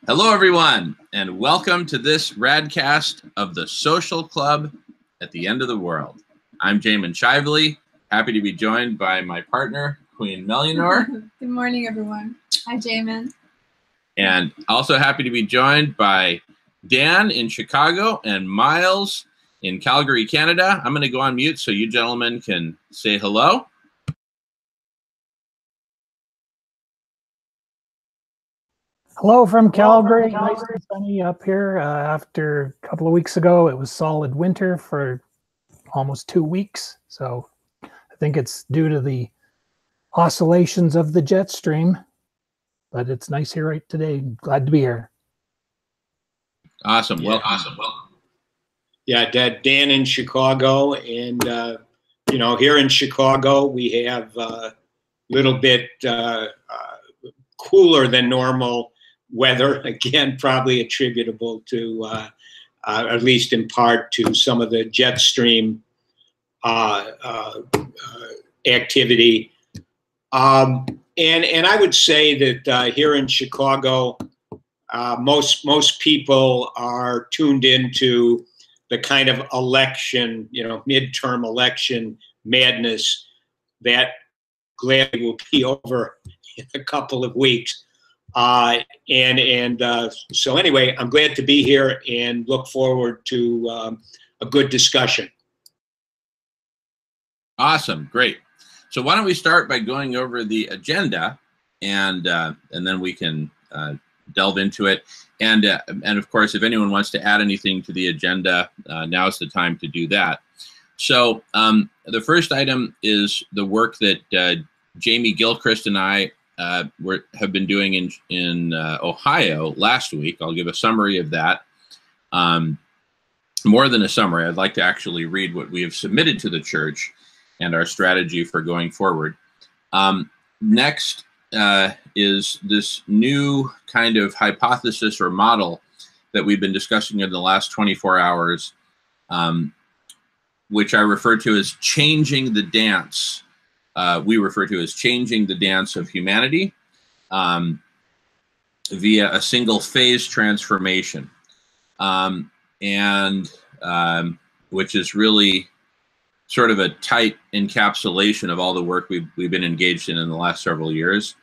Hello, everyone, and welcome to this radcast of the Social Club at the End of the World. I'm Jamin Shively, happy to be joined by my partner, Queen Melianor. Good morning, everyone. Hi, Jamin. And also happy to be joined by Dan in Chicago and Miles in Calgary, Canada. I'm going to go on mute so you gentlemen can say hello. Hello from Calgary. Nice and sunny up here. After a couple of weeks ago, it was solid winter for almost 2 weeks. So I think it's due to the oscillations of the jet stream. But it's nice here right today. Glad to be here. Awesome. Well, Yeah, Dan in Chicago. And, here in Chicago, we have a little bit cooler than normal weather, again, probably attributable to, at least in part, to some of the jet stream activity. And I would say that here in Chicago, most people are tuned into the kind of election, midterm election madness that gladly will be over in a couple of weeks. So anyway, I'm glad to be here and look forward to a good discussion. Awesome. Great. So why don't we start by going over the agenda, and then we can delve into it. And of course, if anyone wants to add anything to the agenda, now's the time to do that. So the first item is the work that Jamie Gilchrist and I have been doing in Ohio last week. I'll give a summary of that. More than a summary, I'd like to actually read what we have submitted to the church and our strategy for going forward. Next is this new kind of hypothesis or model that we've been discussing in the last 24 hours, which I refer to as changing the dance. We refer to as changing the dance of humanity via a single phase transformation, which is really sort of a tight encapsulation of all the work we've been engaged in the last several years.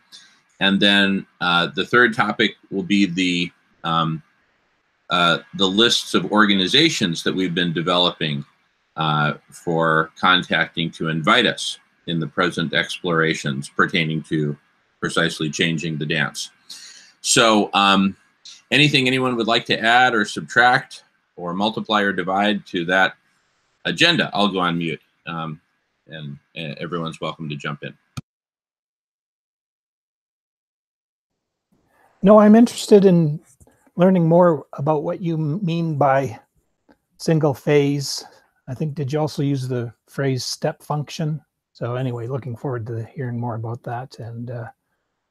And then the third topic will be the lists of organizations that we've been developing for contacting to invite us in the present explorations pertaining to precisely changing the dance. So anything anyone would like to add or subtract or multiply or divide to that agenda? I'll go on mute, and everyone's welcome to jump in. No, I'm interested in learning more about what you mean by single phase. I think, did you also use the phrase step function? So anyway, looking forward to hearing more about that. And,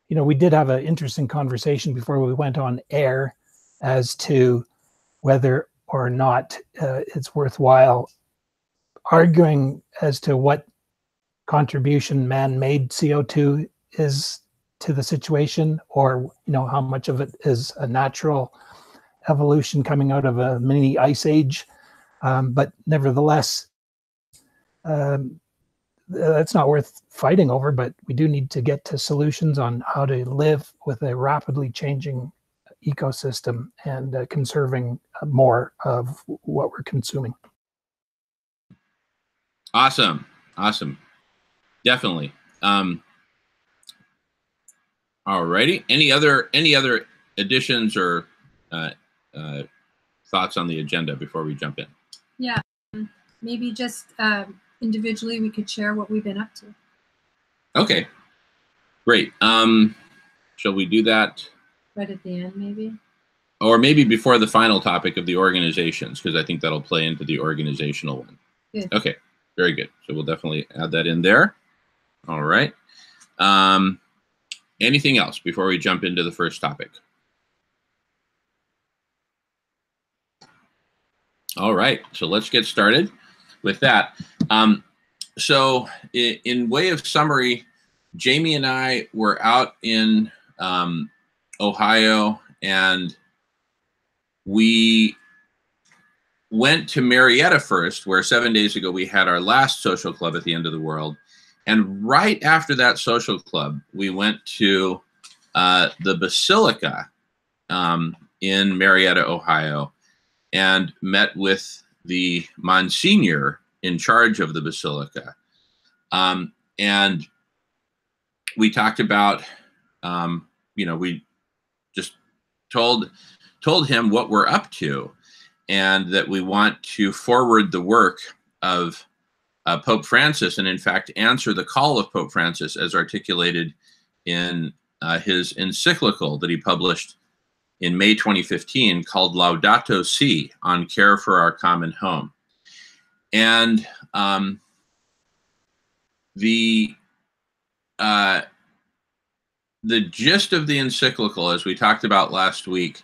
we did have an interesting conversation before we went on air as to whether or not it's worthwhile arguing as to what contribution man-made CO2 is to the situation, or how much of it is a natural evolution coming out of a mini ice age. But nevertheless, that's not worth fighting over, but we do need to get to solutions on how to live with a rapidly changing ecosystem and conserving more of what we're consuming. Awesome. Definitely. Alrighty. Any other additions or thoughts on the agenda before we jump in? Yeah, maybe just individually we could share what we've been up to. Okay, great. Shall we do that right at the end, maybe? Or maybe before the final topic of the organizations, because I think that'll play into the organizational one. Good. Okay, very good. So we'll definitely add that in there. All right. Anything else before we jump into the first topic? All right, so let's get started with that. So in way of summary, Jamie and I were out in Ohio and we went to Marietta first, where 7 days ago we had our last social club at the end of the world. And right after that social club, we went to the Basilica in Marietta, Ohio, and met with the Monsignor in charge of the Basilica. And we talked about, we just told him what we're up to, and that we want to forward the work of Pope Francis, and in fact answer the call of Pope Francis as articulated in his encyclical that he published in May 2015 called Laudato Si, on care for our common home. And the gist of the encyclical, as we talked about last week,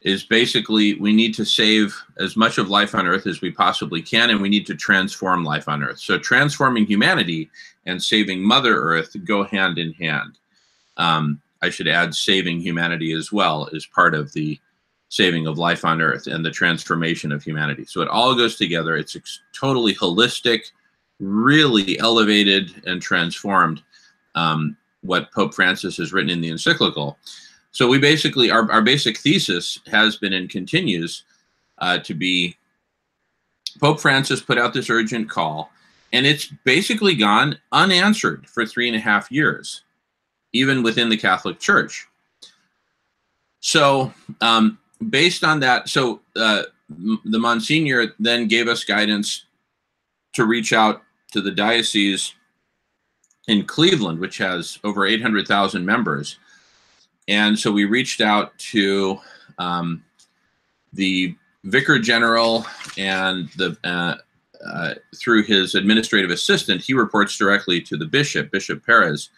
is basically we need to save as much of life on Earth as we possibly can, and we need to transform life on Earth. So transforming humanity and saving Mother Earth go hand in hand. I should add saving humanity as well as part of the saving of life on Earth and the transformation of humanity. So it all goes together. It's totally holistic, really elevated and transformed, what Pope Francis has written in the encyclical. So we basically, our basic thesis has been and continues to be, Pope Francis put out this urgent call, and it's basically gone unanswered for 3.5 years, even within the Catholic Church. So based on that, the Monsignor then gave us guidance to reach out to the diocese in Cleveland, which has over 800,000 members. And so we reached out to the Vicar General, and through his administrative assistant, he reports directly to the bishop, Bishop Perez.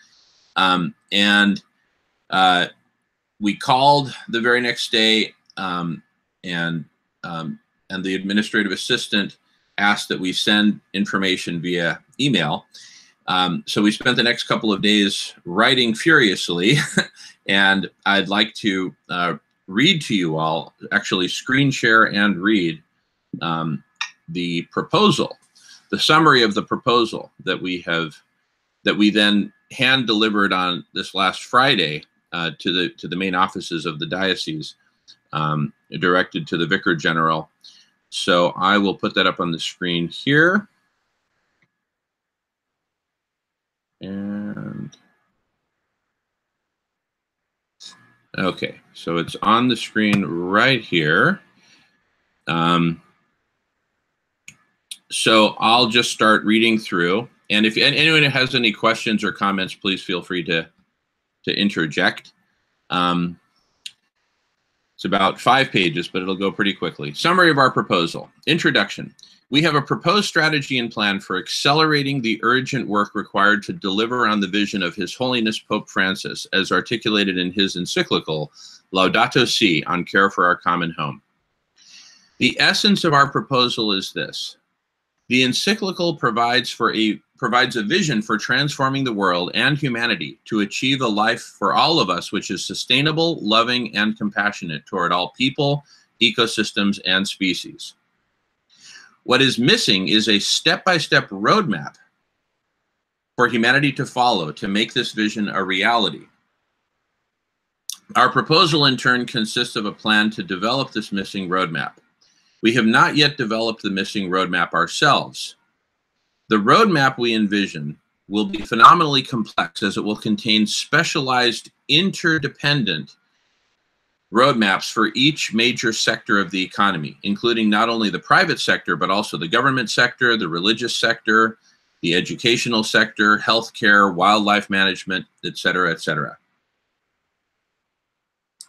And we called the very next day, and the administrative assistant asked that we send information via email. So we spent the next couple of days writing furiously, and I'd like to read to you all, actually screen share and read the proposal, the summary of the proposal that we then hand delivered on this last Friday to the main offices of the diocese, directed to the Vicar General. So I will put that up on the screen here. And okay, so it's on the screen right here. So I'll just start reading through. And if anyone has any questions or comments, please feel free to interject. It's about 5 pages, but it'll go pretty quickly. Summary of our proposal. Introduction. We have a proposed strategy and plan for accelerating the urgent work required to deliver on the vision of His Holiness Pope Francis, as articulated in his encyclical, Laudato Si, on care for our common home. The essence of our proposal is this. The encyclical provides a vision for transforming the world and humanity to achieve a life for all of us which is sustainable, loving, and compassionate toward all people, ecosystems, and species. What is missing is a step-by-step roadmap for humanity to follow to make this vision a reality. Our proposal, in turn, consists of a plan to develop this missing roadmap. We have not yet developed the missing roadmap ourselves. The roadmap we envision will be phenomenally complex, as it will contain specialized, interdependent roadmaps for each major sector of the economy, including not only the private sector, but also the government sector, the religious sector, the educational sector, healthcare, wildlife management, et cetera, et cetera.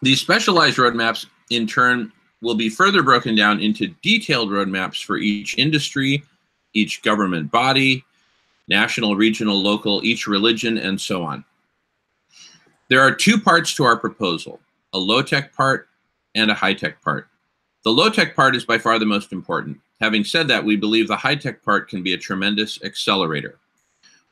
These specialized roadmaps, in turn, will be further broken down into detailed roadmaps for each industry, each government body, national, regional, local, each religion, and so on. There are 2 parts to our proposal, a low-tech part and a high-tech part. The low-tech part is by far the most important. Having said that, we believe the high-tech part can be a tremendous accelerator.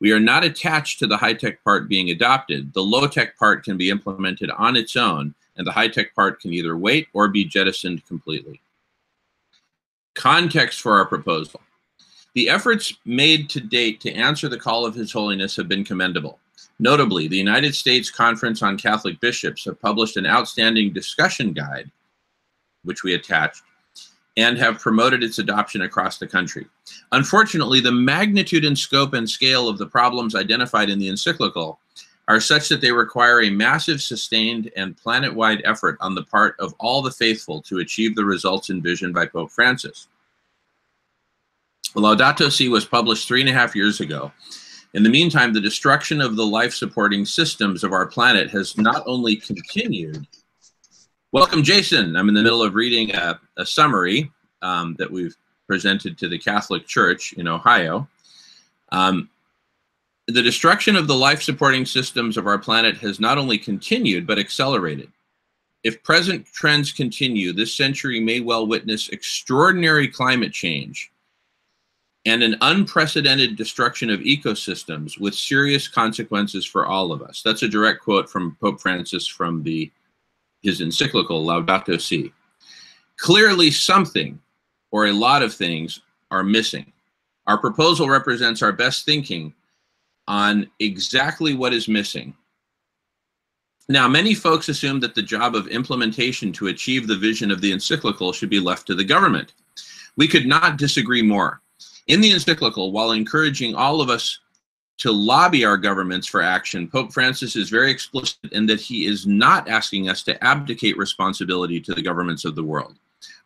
We are not attached to the high-tech part being adopted. The low-tech part can be implemented on its own, and the high-tech part can either wait or be jettisoned completely. Context for our proposal. The efforts made to date to answer the call of His Holiness have been commendable. Notably, the United States Conference on Catholic Bishops have published an outstanding discussion guide, which we attached, and have promoted its adoption across the country. Unfortunately, the magnitude and scope and scale of the problems identified in the encyclical are such that they require a massive, sustained, and planet-wide effort on the part of all the faithful to achieve the results envisioned by Pope Francis. Laudato Si was published 3.5 years ago. In the meantime, the destruction of the life-supporting systems of our planet has not only continued. Welcome, Jason. I'm in the middle of reading a summary that we've presented to the Catholic Church in Ohio. The destruction of the life-supporting systems of our planet has not only continued, but accelerated. If present trends continue, this century may well witness extraordinary climate change and an unprecedented destruction of ecosystems with serious consequences for all of us. That's a direct quote from Pope Francis from his encyclical, Laudato Si. Clearly something, or a lot of things, are missing. Our proposal represents our best thinking on exactly what is missing. Now, many folks assume that the job of implementation to achieve the vision of the encyclical should be left to the government. We could not disagree more. In the encyclical, while encouraging all of us to lobby our governments for action, Pope Francis is very explicit in that he is not asking us to abdicate responsibility to the governments of the world.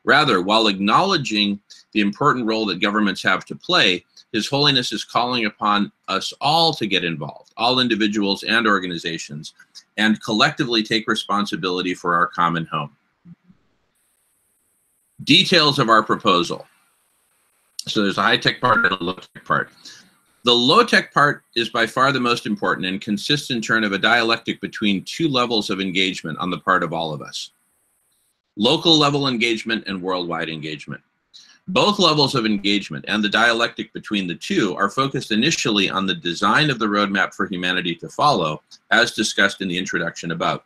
Rather, while acknowledging the important role that governments have to play, His Holiness is calling upon us all to get involved, all individuals and organizations, and collectively take responsibility for our common home. Details of our proposal. So there's a high-tech part and a low-tech part. The low-tech part is by far the most important and consists in turn of a dialectic between two levels of engagement on the part of all of us. Local level engagement and worldwide engagement. Both levels of engagement and the dialectic between the two are focused initially on the design of the roadmap for humanity to follow, as discussed in the introduction above.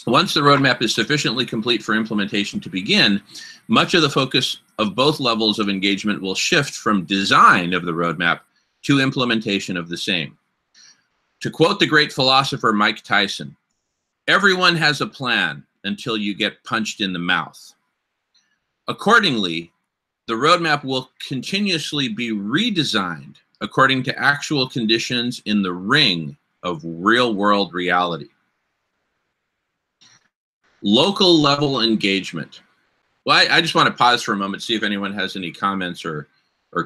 Once the roadmap is sufficiently complete for implementation to begin, much of the focus of both levels of engagement will shift from design of the roadmap to implementation of the same. To quote the great philosopher Mike Tyson, "Everyone has a plan until you get punched in the mouth." Accordingly, the roadmap will continuously be redesigned according to actual conditions in the ring of real-world reality. Local level engagement. Well, I just want to pause for a moment, see if anyone has any comments or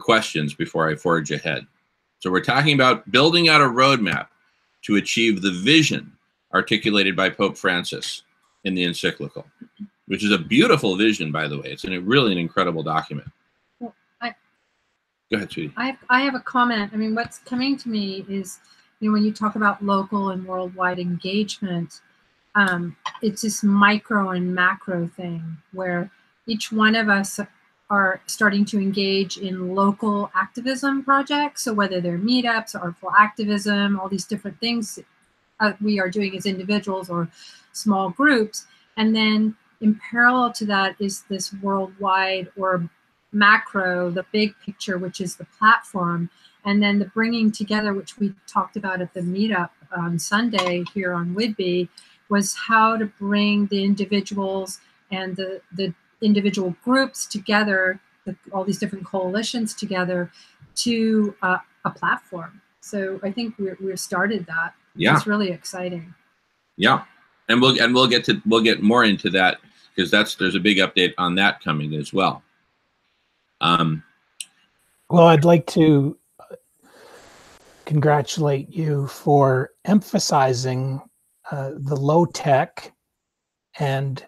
questions before I forge ahead. So we're talking about building out a roadmap to achieve the vision articulated by Pope Francis in the encyclical, which is a beautiful vision, by the way. It's really an incredible document. Well, Go ahead, sweetie. I have a comment. I mean, what's coming to me is, when you talk about local and worldwide engagement, it's this micro and macro thing where each one of us are starting to engage in local activism projects. So whether they're meetups, artful activism, all these different things we are doing as individuals or small groups. And then in parallel to that is this worldwide or macro, the big picture, which is the platform. And then the bringing together, which we talked about at the meetup on Sunday here on Whidbey, was how to bring the individuals and the individual groups together, all these different coalitions together to a platform. So I think we're started that. Yeah. It's really exciting. Yeah. And we'll get more into that because there's a big update on that coming as well. Well, I'd like to congratulate you for emphasizing the low tech and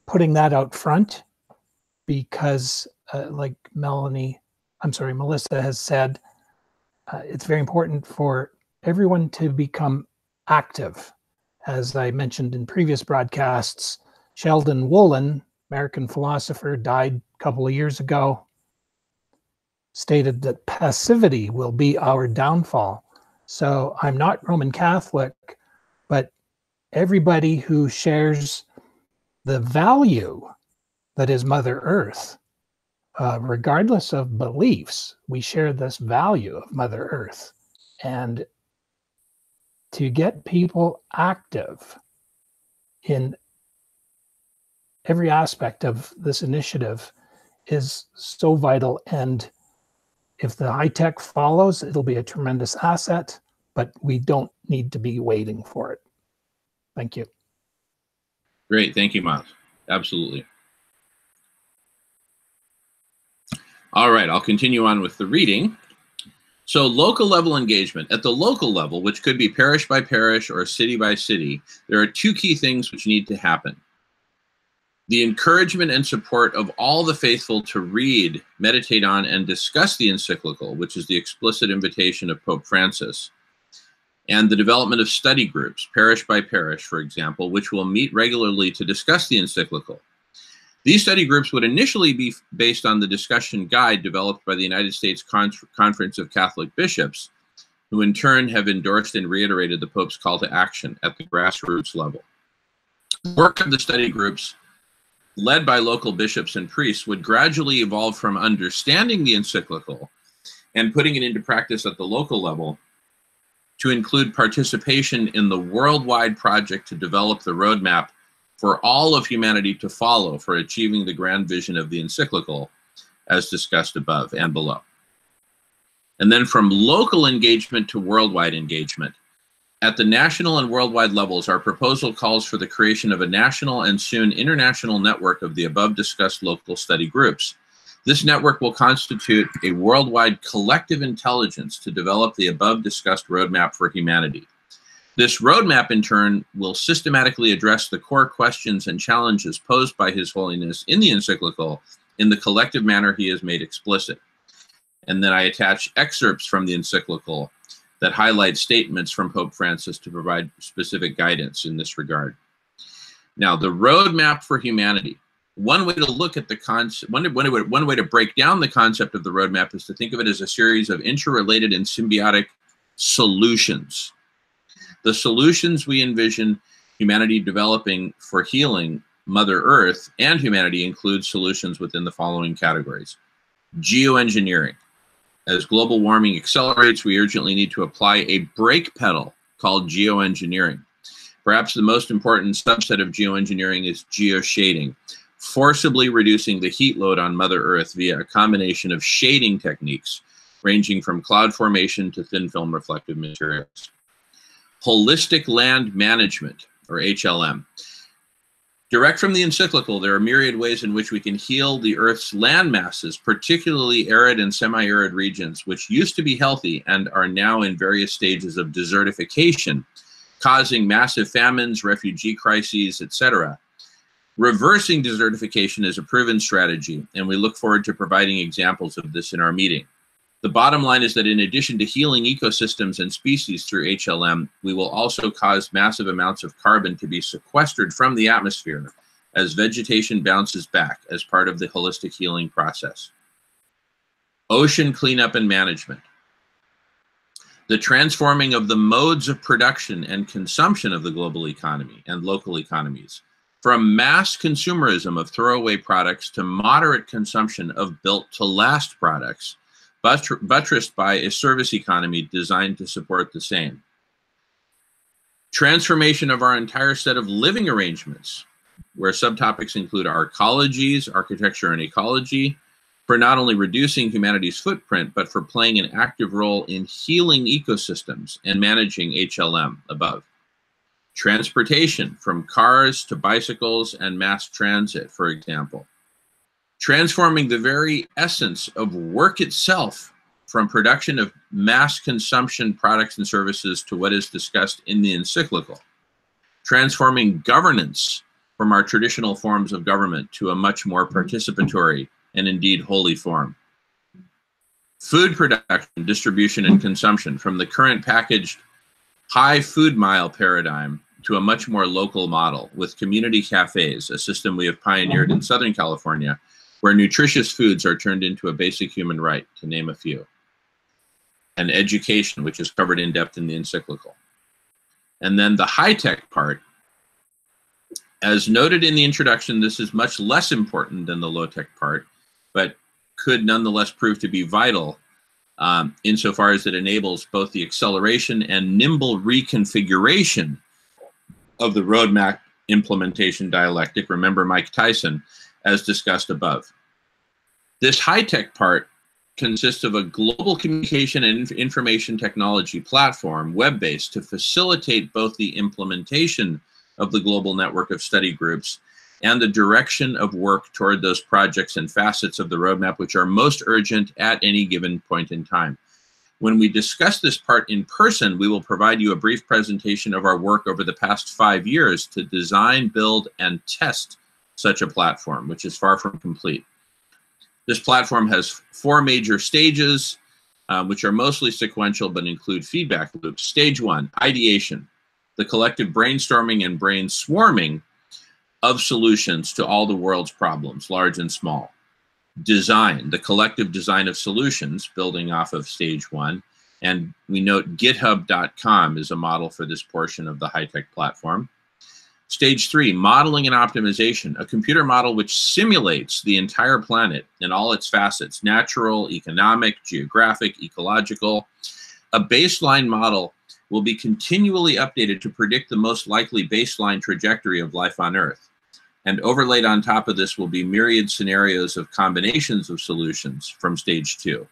putting that out front, because like Melissa has said, it's very important for everyone to become active. As I mentioned in previous broadcasts, Sheldon Woolen, American philosopher, died a couple of years ago. stated that passivity will be our downfall. So I'm not Roman Catholic, but everybody who shares the value that is Mother Earth, regardless of beliefs, we share this value of Mother Earth. And to get people active in every aspect of this initiative is so vital. And if the high tech follows, it'll be a tremendous asset, but we don't need to be waiting for it. Thank you. Great. Thank you, Miles. Absolutely. All right, I'll continue on with the reading. So local level engagement. At the local level, which could be parish by parish or city by city, there are two key things which need to happen. The encouragement and support of all the faithful to read, meditate on, and discuss the encyclical, which is the explicit invitation of Pope Francis, and the development of study groups, parish by parish, for example, which will meet regularly to discuss the encyclical. These study groups would initially be based on the discussion guide developed by the United States Conference of Catholic Bishops, who in turn have endorsed and reiterated the Pope's call to action at the grassroots level. Work of the study groups, led by local bishops and priests, would gradually evolve from understanding the encyclical and putting it into practice at the local level to include participation in the worldwide project to develop the roadmap for all of humanity to follow for achieving the grand vision of the encyclical, as discussed above and below. And then from local engagement to worldwide engagement. At the national and worldwide levels, our proposal calls for the creation of a national and soon international network of the above discussed local study groups. This network will constitute a worldwide collective intelligence to develop the above discussed roadmap for humanity. This roadmap, in turn, will systematically address the core questions and challenges posed by His Holiness in the encyclical in the collective manner he has made explicit. And then I attach excerpts from the encyclical that highlight statements from Pope Francis to provide specific guidance in this regard. Now, the roadmap for humanity. One way to look at the concept, one way to break down the concept of the roadmap is to think of it as a series of interrelated and symbiotic solutions. The solutions we envision humanity developing for healing Mother Earth and humanity include solutions within the following categories. Geoengineering. As global warming accelerates, we urgently need to apply a brake pedal called geoengineering. Perhaps the most important subset of geoengineering is geoshading, forcibly reducing the heat load on Mother Earth via a combination of shading techniques ranging from cloud formation to thin film reflective materials. Holistic land management, or HLM. Direct from the encyclical, there are myriad ways in which we can heal the Earth's land masses, particularly arid and semi-arid regions, which used to be healthy and are now in various stages of desertification, causing massive famines, refugee crises, etc. Reversing desertification is a proven strategy, and we look forward to providing examples of this in our meeting. The bottom line is that in addition to healing ecosystems and species through HLM, we will also cause massive amounts of carbon to be sequestered from the atmosphere as vegetation bounces back as part of the holistic healing process. Ocean cleanup and management. The transforming of the modes of production and consumption of the global economy and local economies, from mass consumerism of throwaway products to moderate consumption of built-to-last products, buttressed by a service economy designed to support the same. Transformation of our entire set of living arrangements, where subtopics include our ecologies, architecture and ecology, for not only reducing humanity's footprint, but for playing an active role in healing ecosystems and managing HLM above. Transportation, from cars to bicycles and mass transit, for example. Transforming the very essence of work itself from production of mass consumption products and services to what is discussed in the encyclical. Transforming governance from our traditional forms of government to a much more participatory and indeed holy form. Food production, distribution, and consumption from the current packaged high food mile paradigm to a much more local model with community cafes, a system we have pioneered in Southern California, where nutritious foods are turned into a basic human right, to name a few. And education, which is covered in depth in the encyclical. And then the high-tech part, as noted in the introduction, this is much less important than the low-tech part, but could nonetheless prove to be vital insofar as it enables both the acceleration and nimble reconfiguration of the roadmap implementation dialectic. Remember Mike Tyson, as discussed above. This high-tech part consists of a global communication and information technology platform, web-based, to facilitate both the implementation of the global network of study groups and the direction of work toward those projects and facets of the roadmap which are most urgent at any given point in time. When we discuss this part in person, we will provide you a brief presentation of our work over the past 5 years to design, build, and test such a platform, which is far from complete. This platform has 4 major stages, which are mostly sequential but include feedback loops. Stage 1, ideation, the collective brainstorming and brain swarming of solutions to all the world's problems, large and small. Design, the collective design of solutions, building off of stage 1. And we note github.com is a model for this portion of the high-tech platform. Stage 3, modeling and optimization, a computer model which simulates the entire planet in all its facets, natural, economic, geographic, ecological. A baseline model will be continually updated to predict the most likely baseline trajectory of life on Earth. And overlaid on top of this will be myriad scenarios of combinations of solutions from stage 2.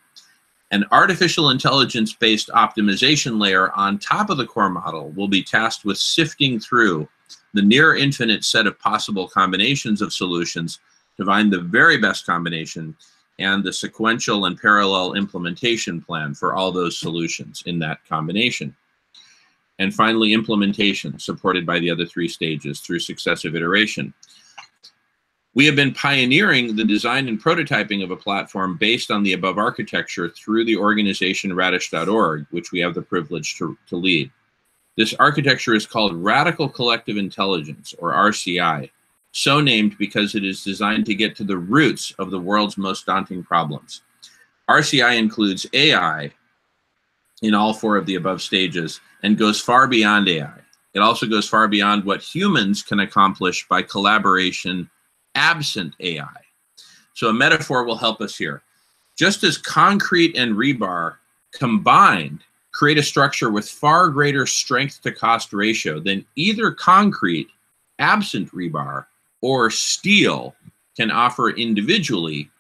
An artificial intelligence-based optimization layer on top of the core model will be tasked with sifting through the near infinite set of possible combinations of solutions to find the very best combination and the sequential and parallel implementation plan for all those solutions in that combination. And finally, implementation, supported by the other 3 stages through successive iteration. We have been pioneering the design and prototyping of a platform based on the above architecture through the organization radish.org, which we have the privilege to lead. This architecture is called Radical Collective Intelligence, or RCI, so named because it is designed to get to the roots of the world's most daunting problems. RCI includes AI in all 4 of the above stages and goes far beyond AI. It also goes far beyond what humans can accomplish by collaboration absent AI. So a metaphor will help us here. Just as concrete and rebar combined create a structure with far greater strength to cost ratio than either concrete, absent rebar, or steel can offer individually,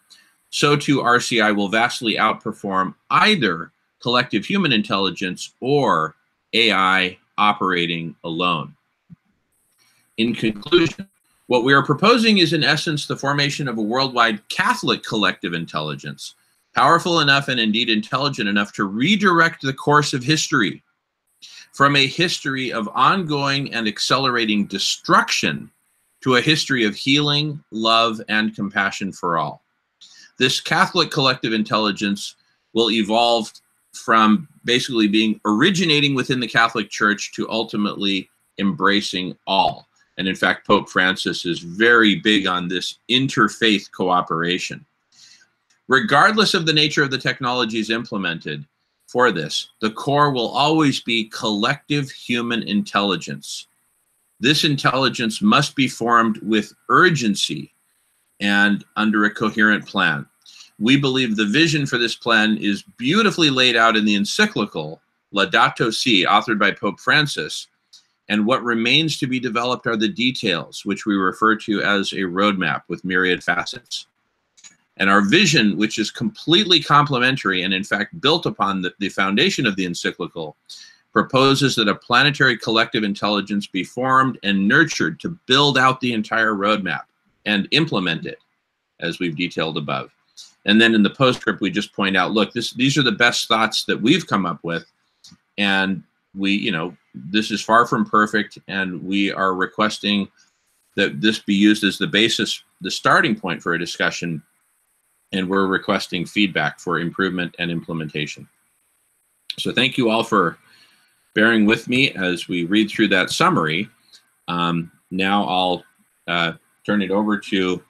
so too RCI will vastly outperform either collective human intelligence or AI operating alone. In conclusion, what we are proposing is in essence the formation of a worldwide Catholic collective intelligence, powerful enough and indeed intelligent enough to redirect the course of history from a history of ongoing and accelerating destruction to a history of healing, love, and compassion for all. This Catholic collective intelligence will evolve from basically originating within the Catholic Church to ultimately embracing all. And in fact, Pope Francis is very big on this interfaith cooperation. Regardless of the nature of the technologies implemented for this, the core will always be collective human intelligence. This intelligence must be formed with urgency and under a coherent plan. We believe the vision for this plan is beautifully laid out in the encyclical Laudato Si, authored by Pope Francis, and what remains to be developed are the details, which we refer to as a roadmap with myriad facets. And our vision, which is completely complementary and in fact built upon the foundation of the encyclical, proposes that a planetary collective intelligence be formed and nurtured to build out the entire roadmap and implement it, as we've detailed above. And then in the postscript, we just point out, look, these are the best thoughts that we've come up with, and this is far from perfect, and we are requesting that this be used as the basis, the starting point for a discussion, and we're requesting feedback for improvement and implementation. So thank you all for bearing with me as we read through that summary. Now I'll turn it over to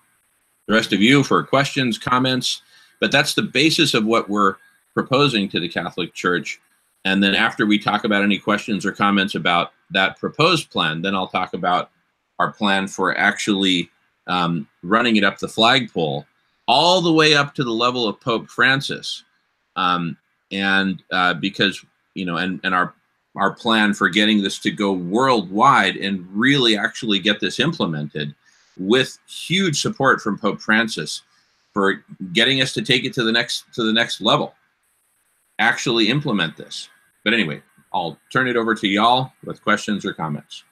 the rest of you for questions, comments. But that's the basis of what we're proposing to the Catholic Church. And then after we talk about any questions or comments about that proposed plan, then I'll talk about our plan for actually running it up the flagpole, all the way up to the level of Pope Francis. Because, you know, and our plan for getting this to go worldwide and really actually get this implemented with huge support from Pope Francis for getting us to take it to the next level, actually implement this. But anyway, I'll turn it over to y'all with questions or comments.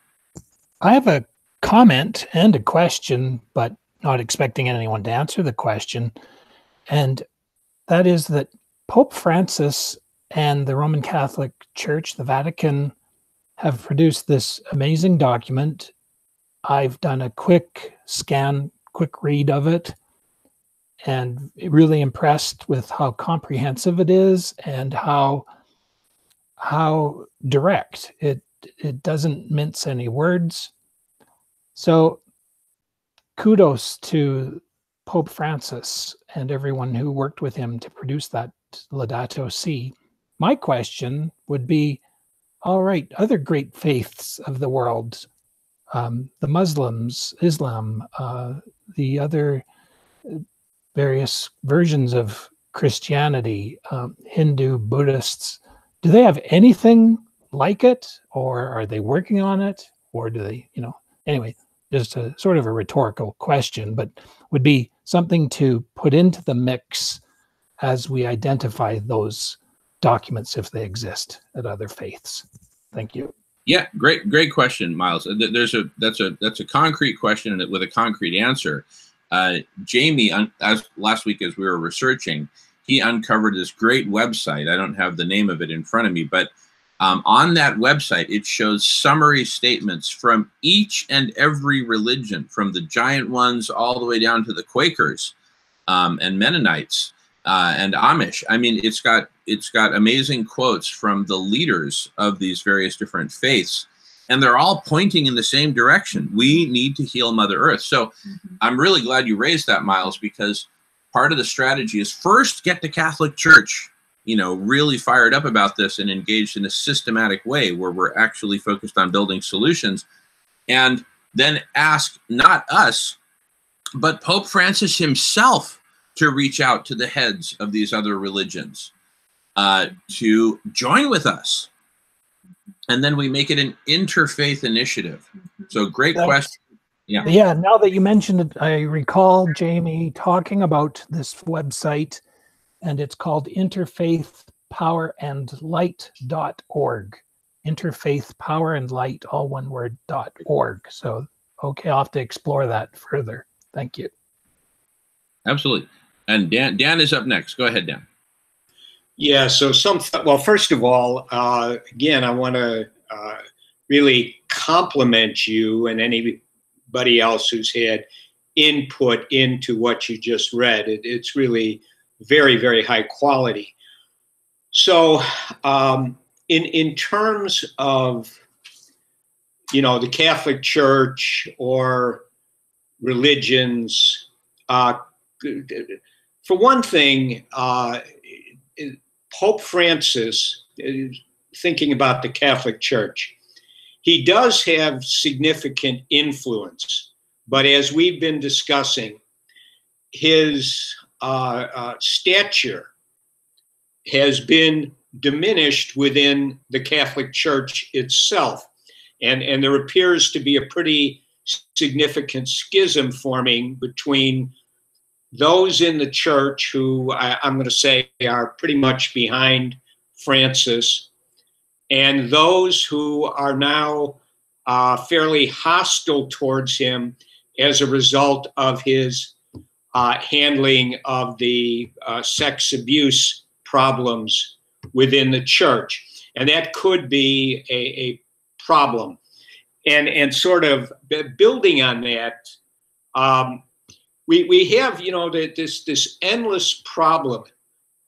I have a comment and a question, but not expecting anyone to answer the question. And that is that Pope Francis and the Roman Catholic Church, the Vatican, have produced this amazing document. I've done a quick scan, quick read of it, and really impressed with how comprehensive it is and how direct. It doesn't mince any words. So kudos to Pope Francis and everyone who worked with him to produce that Laudato Si. My question would be, all right, other great faiths of the world, the Muslims, Islam, the other various versions of Christianity, Hindu, Buddhists, do they have anything like it, or are they working on it, or do they, you know, anyway, just a sort of a rhetorical question, but would be something to put into the mix as we identify those documents if they exist at other faiths. Thank you. Yeah, great question, Miles. That's a concrete question with a concrete answer. Jamie, as last week as we were researching, he uncovered this great website. I don't have the name of it in front of me, but on that website, it shows summary statements from each and every religion, from the giant ones all the way down to the Quakers and Mennonites and Amish. I mean, it's got amazing quotes from the leaders of these various different faiths, and they're all pointing in the same direction. We need to heal Mother Earth. So I'm really glad you raised that, Miles, because part of the strategy is first get the Catholic Church, you know, really fired up about this and engaged in a systematic way where we're actually focused on building solutions, and then ask not us, but Pope Francis himself to reach out to the heads of these other religions to join with us. And then we make it an interfaith initiative. So great question. Yeah, now that you mentioned it, I recall Jamie talking about this website, and it's called interfaithpowerandlight.org. Interfaithpowerandlight, all one word, .org. So, okay, I'll have to explore that further. Thank you. Absolutely. And Dan is up next. Go ahead, Dan. Yeah, so well, first of all, again, I want to really compliment you and anybody else who's had input into what you just read. It's really very, very high quality. So in terms of, you know, the Catholic Church or religions, for one thing, Pope Francis, thinking about the Catholic Church, he does have significant influence, but as we've been discussing, his stature has been diminished within the Catholic Church itself. And there appears to be a pretty significant schism forming between those in the church who I'm going to say are pretty much behind Francis, and those who are now fairly hostile towards him as a result of his handling of the sex abuse problems within the church. And that could be a problem. And sort of building on that, we have, you know, this endless problem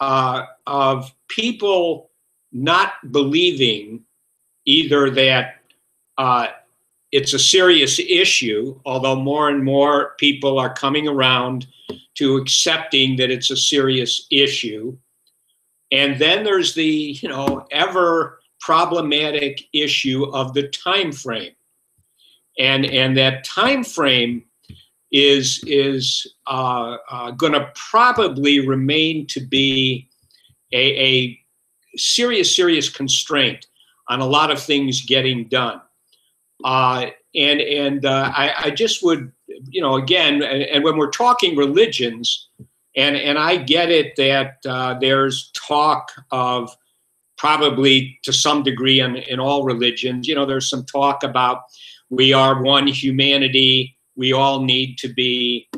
of people not believing either that it's a serious issue, although more and more people are coming around to accepting that it's a serious issue. And then there's the, ever problematic issue of the time frame. And that time frame is going to probably remain to be a serious constraint on a lot of things getting done. I just would, again, and when we're talking religions, and I get it that there's talk of, probably to some degree in all religions, there's some talk about we are one humanity, we all need to be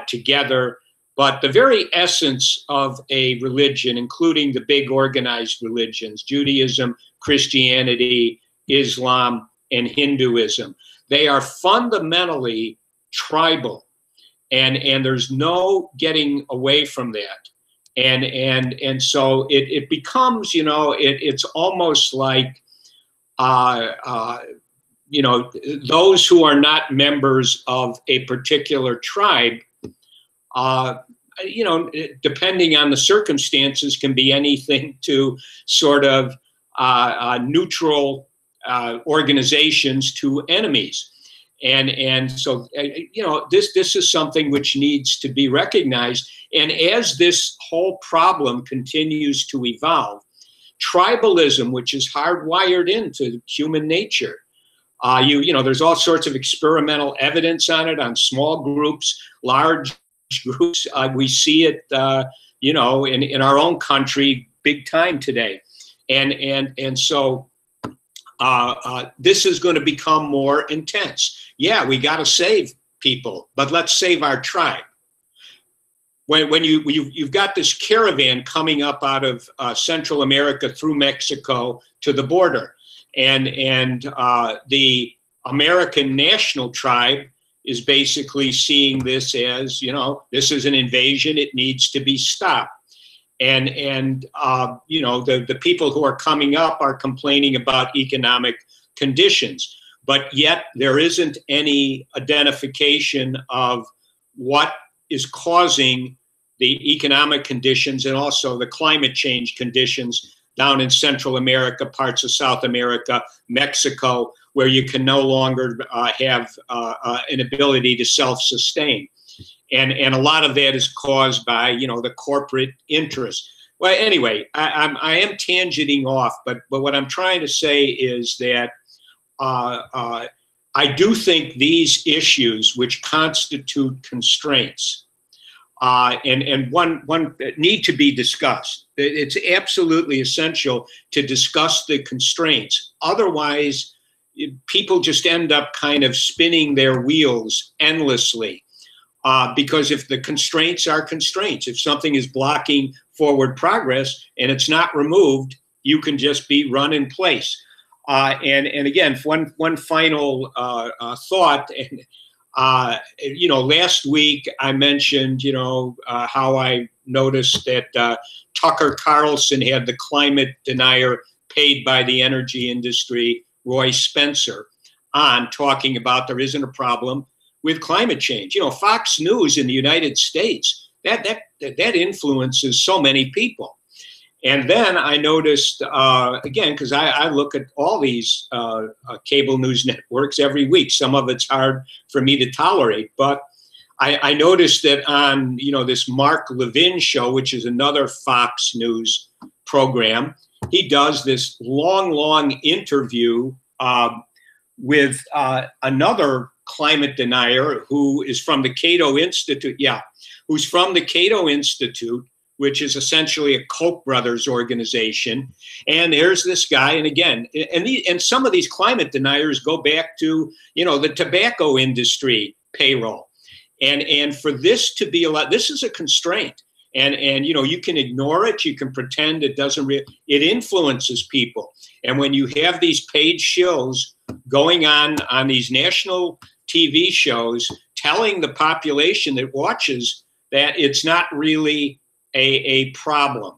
together. But the very essence of a religion, including the big organized religions, Judaism, Christianity, Islam, and Hinduism, they are fundamentally tribal, and there's no getting away from that. And so it becomes, it's almost like, those who are not members of a particular tribe, depending on the circumstances, can be anything to sort of neutral organizations to enemies. And so, this is something which needs to be recognized. And as this whole problem continues to evolve, tribalism, which is hardwired into human nature, there's all sorts of experimental evidence on it, on small groups, large groups. We see it, in our own country, big time today. And so this is going to become more intense. Yeah, we got to save people, but let's save our tribe. When you've got this caravan coming up out of Central America through Mexico to the border, and the American national tribe is basically seeing this as, this is an invasion, it needs to be stopped. And the people who are coming up are complaining about economic conditions, but yet there isn't any identification of what is causing the economic conditions and also the climate change conditions down in Central America, parts of South America, Mexico, where you can no longer have an ability to self-sustain. And a lot of that is caused by, the corporate interest. Well, anyway, I am tangenting off, but what I'm trying to say is that I do think these issues, which constitute constraints, and one need to be discussed. It's absolutely essential to discuss the constraints. Otherwise, people just end up kind of spinning their wheels endlessly. Because if the constraints are constraints, if something is blocking forward progress and it's not removed, you can just be run in place. And again, one final thought. Last week I mentioned, how I noticed that Tucker Carlson had the climate denier paid by the energy industry, Roy Spencer, on talking about there isn't a problem with climate change. Fox News in the United States, that influences so many people. And then I noticed, again, because I look at all these cable news networks every week. Some of it's hard for me to tolerate, but I noticed that on, this Mark Levin show, which is another Fox News program, he does this long interview with another climate denier who is from the Cato Institute. Yeah, who's from the Cato Institute, which is essentially a Koch brothers organization. And there's this guy, and again, and some of these climate deniers go back to, the tobacco industry payroll. And for this to be allowed, this is a constraint. And you can ignore it, you can pretend it doesn't, it influences people. And when you have these paid shows going on these national TV shows, telling the population that watches that it's not really a problem,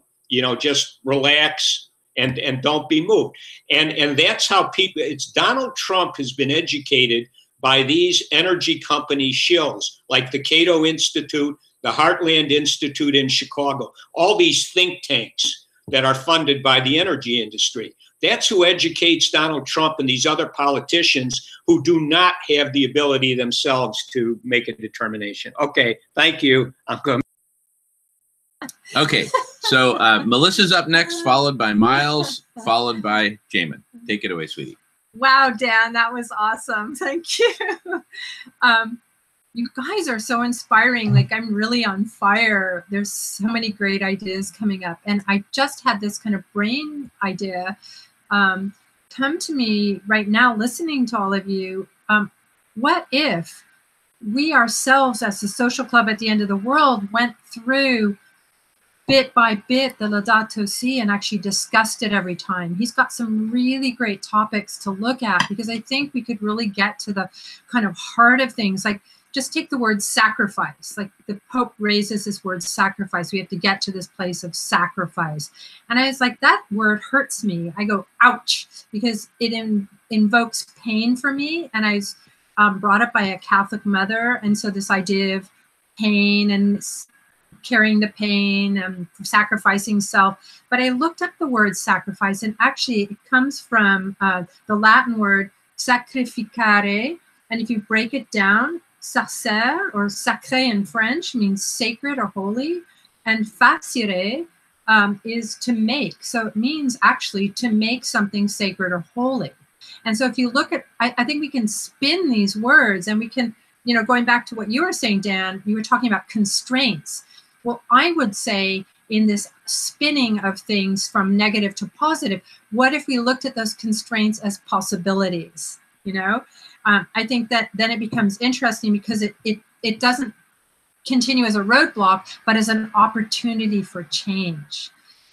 just relax and don't be moved. And that's how people, it's Donald Trump has been educated by these energy company shills like the Cato Institute, the Heartland Institute in Chicago, all these think tanks that are funded by the energy industry. That's who educates Donald Trump and these other politicians who do not have the ability themselves to make a determination. Okay, thank you. I'm going. Okay, so Melissa's up next, followed by Miles, followed by Jamin. Take it away, sweetie. Wow, Dan, that was awesome. Thank you. You guys are so inspiring. Like, I'm really on fire. There's so many great ideas coming up. And I just had this kind of brain idea come to me right now, listening to all of you. What if we ourselves, as the Social Club at the End of the World, went through bit by bit the Laudato Si and actually discussed it every time? He's got some really great topics to look at, because I think we could really get to the kind of heart of things. Like, just take the word sacrifice. Like, the Pope raises this word sacrifice. We have to get to this place of sacrifice. And I was like, that word hurts me. I go, ouch, because it invokes pain for me. And I was brought up by a Catholic mother. And so this idea of pain and carrying the pain and sacrificing self. But I looked up the word sacrifice, and actually it comes from the Latin word sacrificare. And if you break it down, sacer, or sacré in French, means sacred or holy, and facere is to make. So it means actually to make something sacred or holy. And so if you look at, I think we can spin these words, and we can, you know, going back to what you were saying, Dan, you were talking about constraints. Well, I would say, in this spinning of things from negative to positive, what if we looked at those constraints as possibilities, you know? I think that then it becomes interesting, because it doesn't continue as a roadblock, but as an opportunity for change.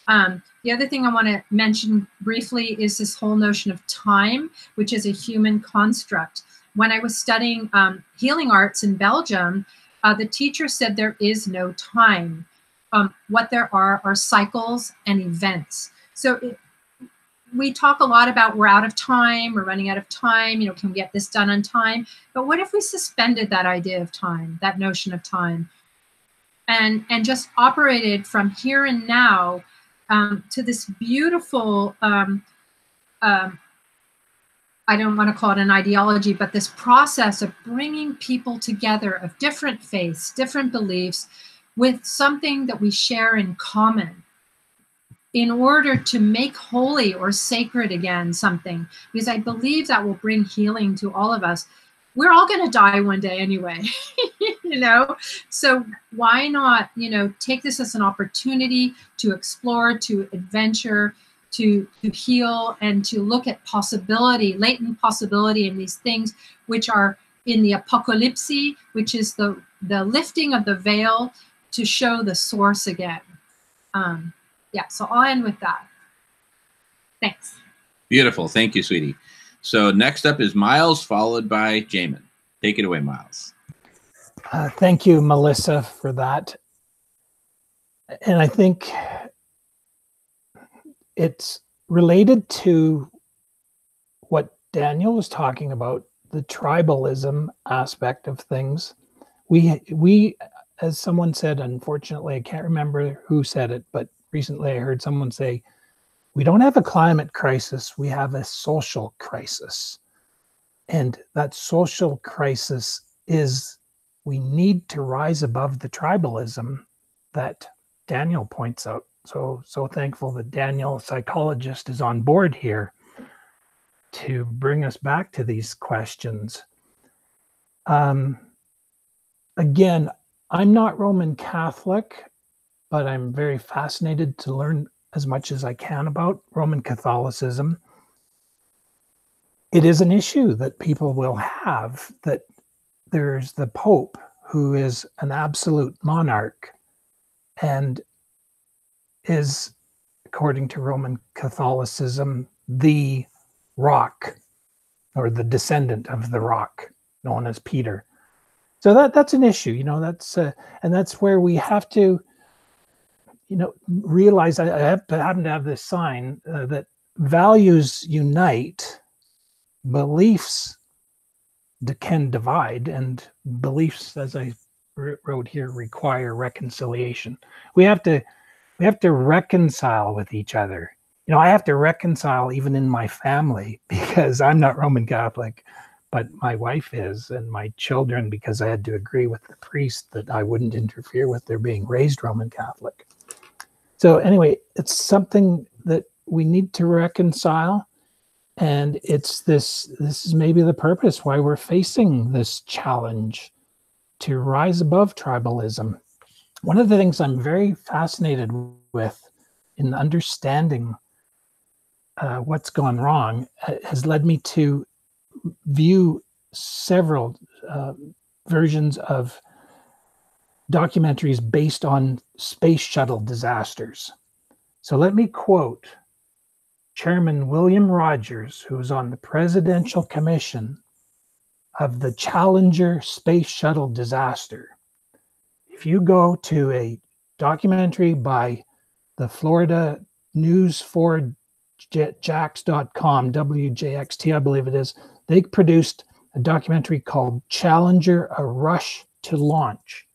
The other thing I want to mention briefly is this whole notion of time, which is a human construct. When I was studying healing arts in Belgium, the teacher said there is no time. What there are cycles and events. So we talk a lot about we're out of time, we're running out of time, you know, can we get this done on time? But what if we suspended that idea of time, that notion of time, and just operated from here and now to this beautiful, I don't want to call it an ideology, but this process of bringing people together of different faiths, different beliefs, with something that we share in common, in order to make holy or sacred again something, because I believe that will bring healing to all of us. We're all going to die one day anyway, you know? So why not, you know, take this as an opportunity to explore, to adventure, to heal, and to look at possibility, latent possibility in these things, which are in the apocalypse, which is the lifting of the veil to show the source again. Yeah, so I'll end with that. Thanks. Beautiful. Thank you, sweetie. So next up is Miles, followed by Jamin. Take it away, Miles. Thank you, Melissa, for that. And I think it's related to what Daniel was talking about, the tribalism aspect of things. We, as someone said, unfortunately, I can't remember who said it, but recently I heard someone say, we don't have a climate crisis, we have a social crisis. And that social crisis is, we need to rise above the tribalism that Daniel points out. So thankful that Daniel, a psychologist, is on board here to bring us back to these questions. Again, I'm not Roman Catholic, but I'm very fascinated to learn as much as I can about Roman Catholicism. It is an issue that people will have, that there's the Pope, who is an absolute monarch and is, according to Roman Catholicism, the rock, or the descendant of the rock, known as Peter. So that's an issue, you know, and that's where we have to realize I happen to have this sign that values unite, beliefs can divide, and beliefs, as I wrote here, require reconciliation. We have to reconcile with each other. I have to reconcile even in my family, because I'm not Roman Catholic, but my wife is, and my children, because I had to agree with the priest that I wouldn't interfere with their being raised Roman Catholic. So anyway, it's something that we need to reconcile. And this is maybe the purpose why we're facing this challenge to rise above tribalism. One of the things I'm very fascinated with in understanding what's gone wrong has led me to view several versions of documentaries based on space shuttle disasters. So let me quote Chairman William Rogers, who was on the Presidential Commission of the Challenger space shuttle disaster. If you go to a documentary by the Florida News4Jax.com, WJXT, I believe it is, they produced a documentary called Challenger, A Rush to Launch.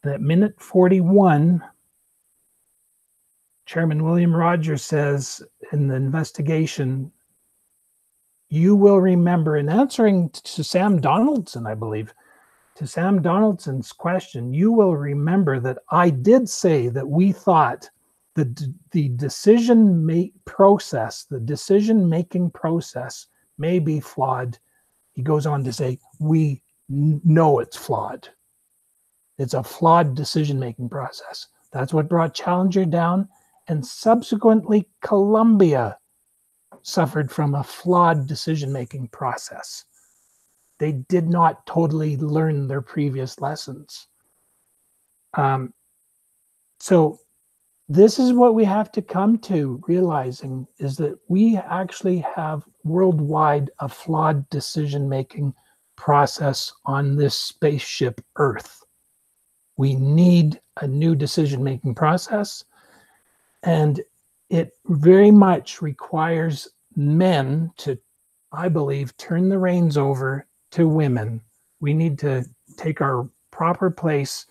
And at minute 41, Chairman William Rogers says in the investigation, you will remember, in answering to Sam Donaldson, I believe, to Sam Donaldson's question, you will remember that I did say that we thought that the decision-making process may be flawed. He goes on to say, we know it's flawed. It's a flawed decision-making process. That's what brought Challenger down, and subsequently Columbia suffered from a flawed decision-making process. They did not totally learn their previous lessons. So this is what we have to come to realizing, is that we actually have worldwide a flawed decision-making process on this spaceship Earth. We need a new decision-making process, and it very much requires men to, I believe, turn the reins over to women. We need to take our proper place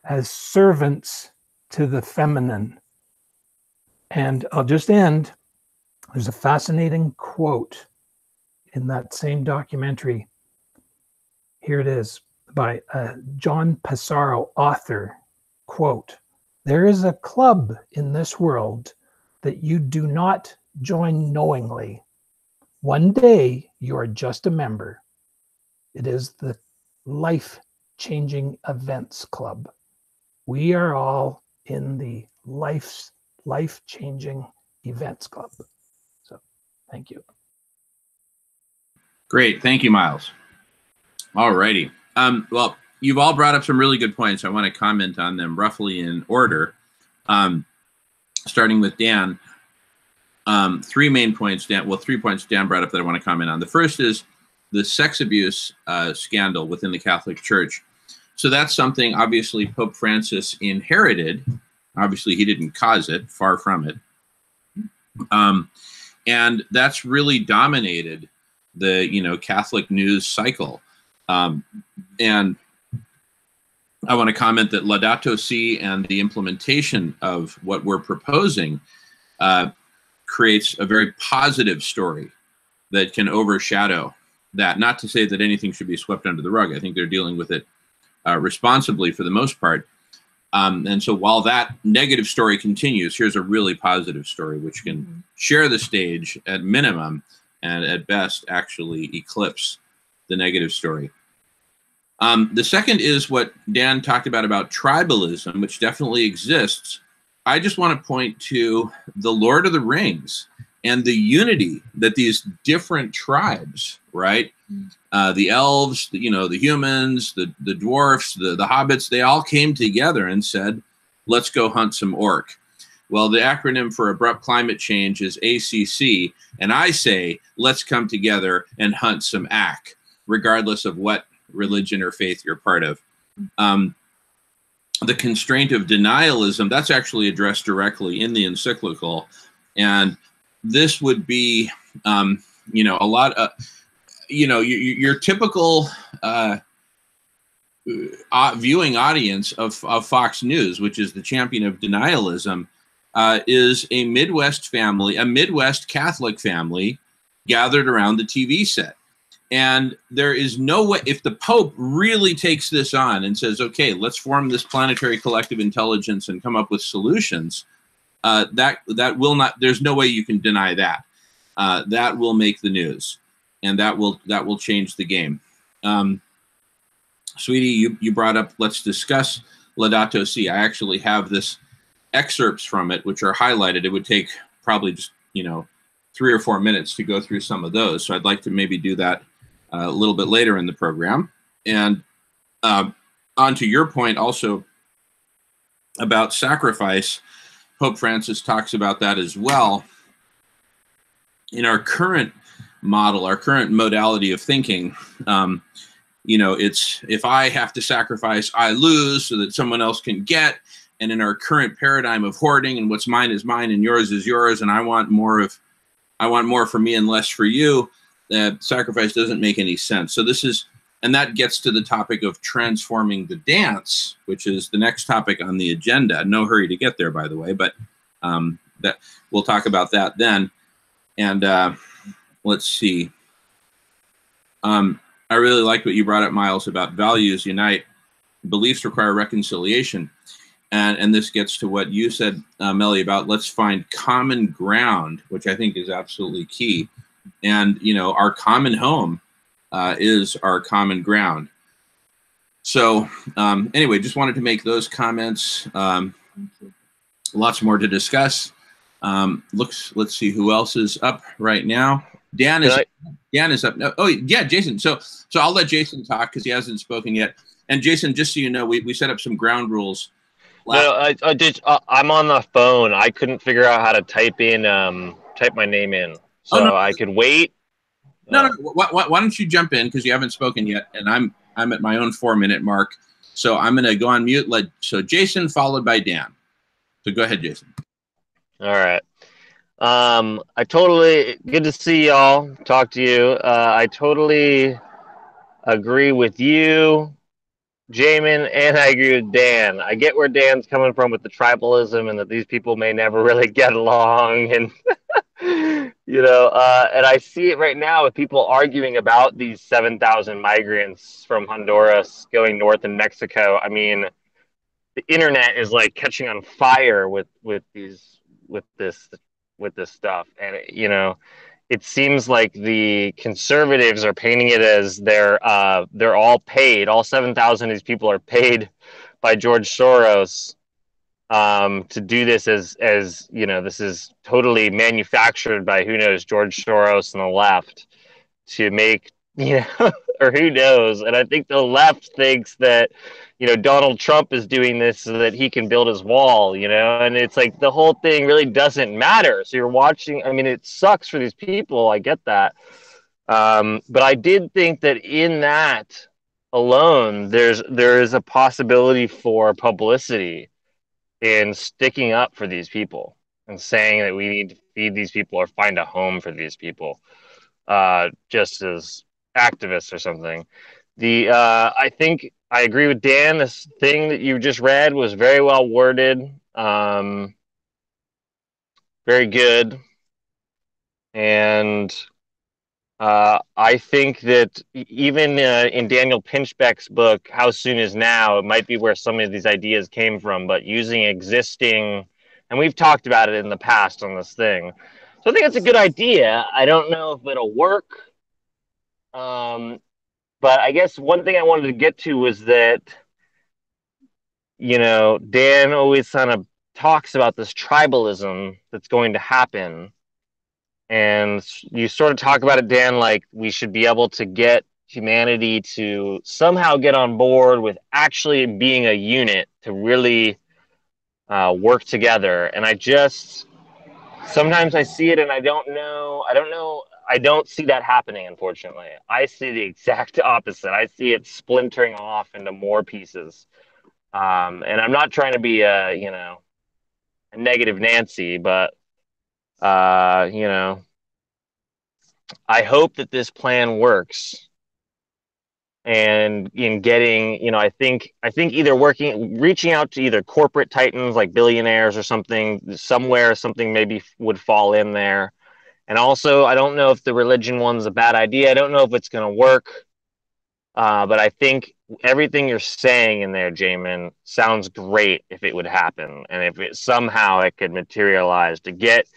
as servants to the feminine. And I'll just end. There's a fascinating quote in that same documentary. Here it is, by John Passaro, author. Quote, there is a club in this world that you do not join knowingly. One day you are just a member. It is the Life-Changing Events Club. We are all in the Life-Changing Events Club. So, thank you. Great. Thank you, Miles. All righty. Well, you've all brought up some really good points. I want to comment on them roughly in order. Starting with Dan, 3 main points. 3 points Dan brought up that I want to comment on. The first is the sex abuse scandal within the Catholic Church. So that's something, obviously, Pope Francis inherited. Obviously, he didn't cause it, far from it. And that's really dominated the, Catholic news cycle. And I want to comment that Laudato Si and the implementation of what we're proposing creates a very positive story that can overshadow that. Not to say that anything should be swept under the rug. I think they're dealing with it responsibly for the most part. And so while that negative story continues, here's a really positive story which can share the stage at minimum and at best actually eclipse the negative story. The second is what Dan talked about tribalism, which definitely exists. I just want to point to the Lord of the Rings and the unity that these different tribes, right? The elves, the humans, the dwarfs, the hobbits, they all came together and said, let's go hunt some orc. Well, the acronym for abrupt climate change is ACC, and I say, let's come together and hunt some ack, regardless of what religion or faith you're part of. the constraint of denialism, that's actually addressed directly in the encyclical. And this would be, you know, a lot of, you know, your typical viewing audience of Fox News, which is the champion of denialism, is a Midwest family, a Midwest Catholic family gathered around the TV set. And there is no way, if the Pope really takes this on and says, okay, let's form this planetary collective intelligence and come up with solutions, that will not, there's no way you can deny that. That will make the news, and that will change the game. Sweetie, you brought up, let's discuss Laudato Si. I actually have this excerpts from it, which are highlighted. It would take probably just, you know, 3 or 4 minutes to go through some of those. So I'd like to maybe do that a little bit later in the program. And on to your point also about sacrifice, Pope Francis talks about that as well. In our current model, our current modality of thinking, you know, it's if I have to sacrifice, I lose so that someone else can get. And in our current paradigm of hoarding and what's mine is mine and yours is yours, and I want more for me and less for you, sacrifice doesn't make any sense. So this is, and that gets to the topic of transforming the dance, which is the next topic on the agenda. No hurry to get there, by the way, but that we'll talk about that then. And let's see. I really like what you brought up, Miles, about values unite, beliefs require reconciliation. And this gets to what you said, Melly, about let's find common ground, which I think is absolutely key. And, you know, our common home is our common ground. So anyway, just wanted to make those comments. Lots more to discuss. Let's see who else is up right now. Dan is up. Oh, yeah, Jason. So I'll let Jason talk because he hasn't spoken yet. And Jason, just so you know, we set up some ground rules. No, I did. I'm on the phone. I couldn't figure out how to type my name in, so no. I could wait. No. Why don't you jump in because you haven't spoken yet, and I'm at my own 4-minute mark, so I'm going to go on mute. So Jason followed by Dan. So go ahead, Jason. All right. I totally good to see y'all. Talk to you. I totally agree with you, Jamin, and I agree with Dan. I get where Dan's coming from with the tribalism and that these people may never really get along, and you know, and I see it right now with people arguing about these 7,000 migrants from Honduras going north in Mexico. I mean, the internet is like catching on fire with this stuff, and you know, it seems like the conservatives are painting it as they're all paid. All 7,000 of these people are paid by George Soros to do this as you know, this is totally manufactured by who knows, George Soros and the left to make, you know, or who knows. And I think the left thinks that, you know, Donald Trump is doing this so that he can build his wall, you know, and it's like the whole thing really doesn't matter. So you're watching, I mean, it sucks for these people. I get that. But I did think that in that alone, there is a possibility for publicity in sticking up for these people and saying that we need to feed these people or find a home for these people, just as activists or something. I think I agree with Dan. This thing that you just read was very well worded, very good, and I think that even in Daniel Pinchbeck's book, How Soon Is Now, it might be where some of these ideas came from, but using existing, and we've talked about it in the past on this thing. So I think it's a good idea. I don't know if it'll work. But I guess one thing I wanted to get to was that, you know, Dan always kind of talks about this tribalism that's going to happen. And you sort of talk about it, Dan, like we should be able to get humanity to somehow get on board with actually being a unit to really work together. And sometimes I see it and I don't know. I don't see that happening, unfortunately. I see the exact opposite. I see it splintering off into more pieces. And I'm not trying to be a, you know, a negative Nancy, but you know, I hope that this plan works. And in getting, you know, I think either reaching out to either corporate titans like billionaires or something, somewhere something maybe would fall in there. And also, I don't know if the religion one's a bad idea. I don't know if it's going to work. But I think everything you're saying in there, Jamin, sounds great if it would happen. And if it somehow it could materialize to get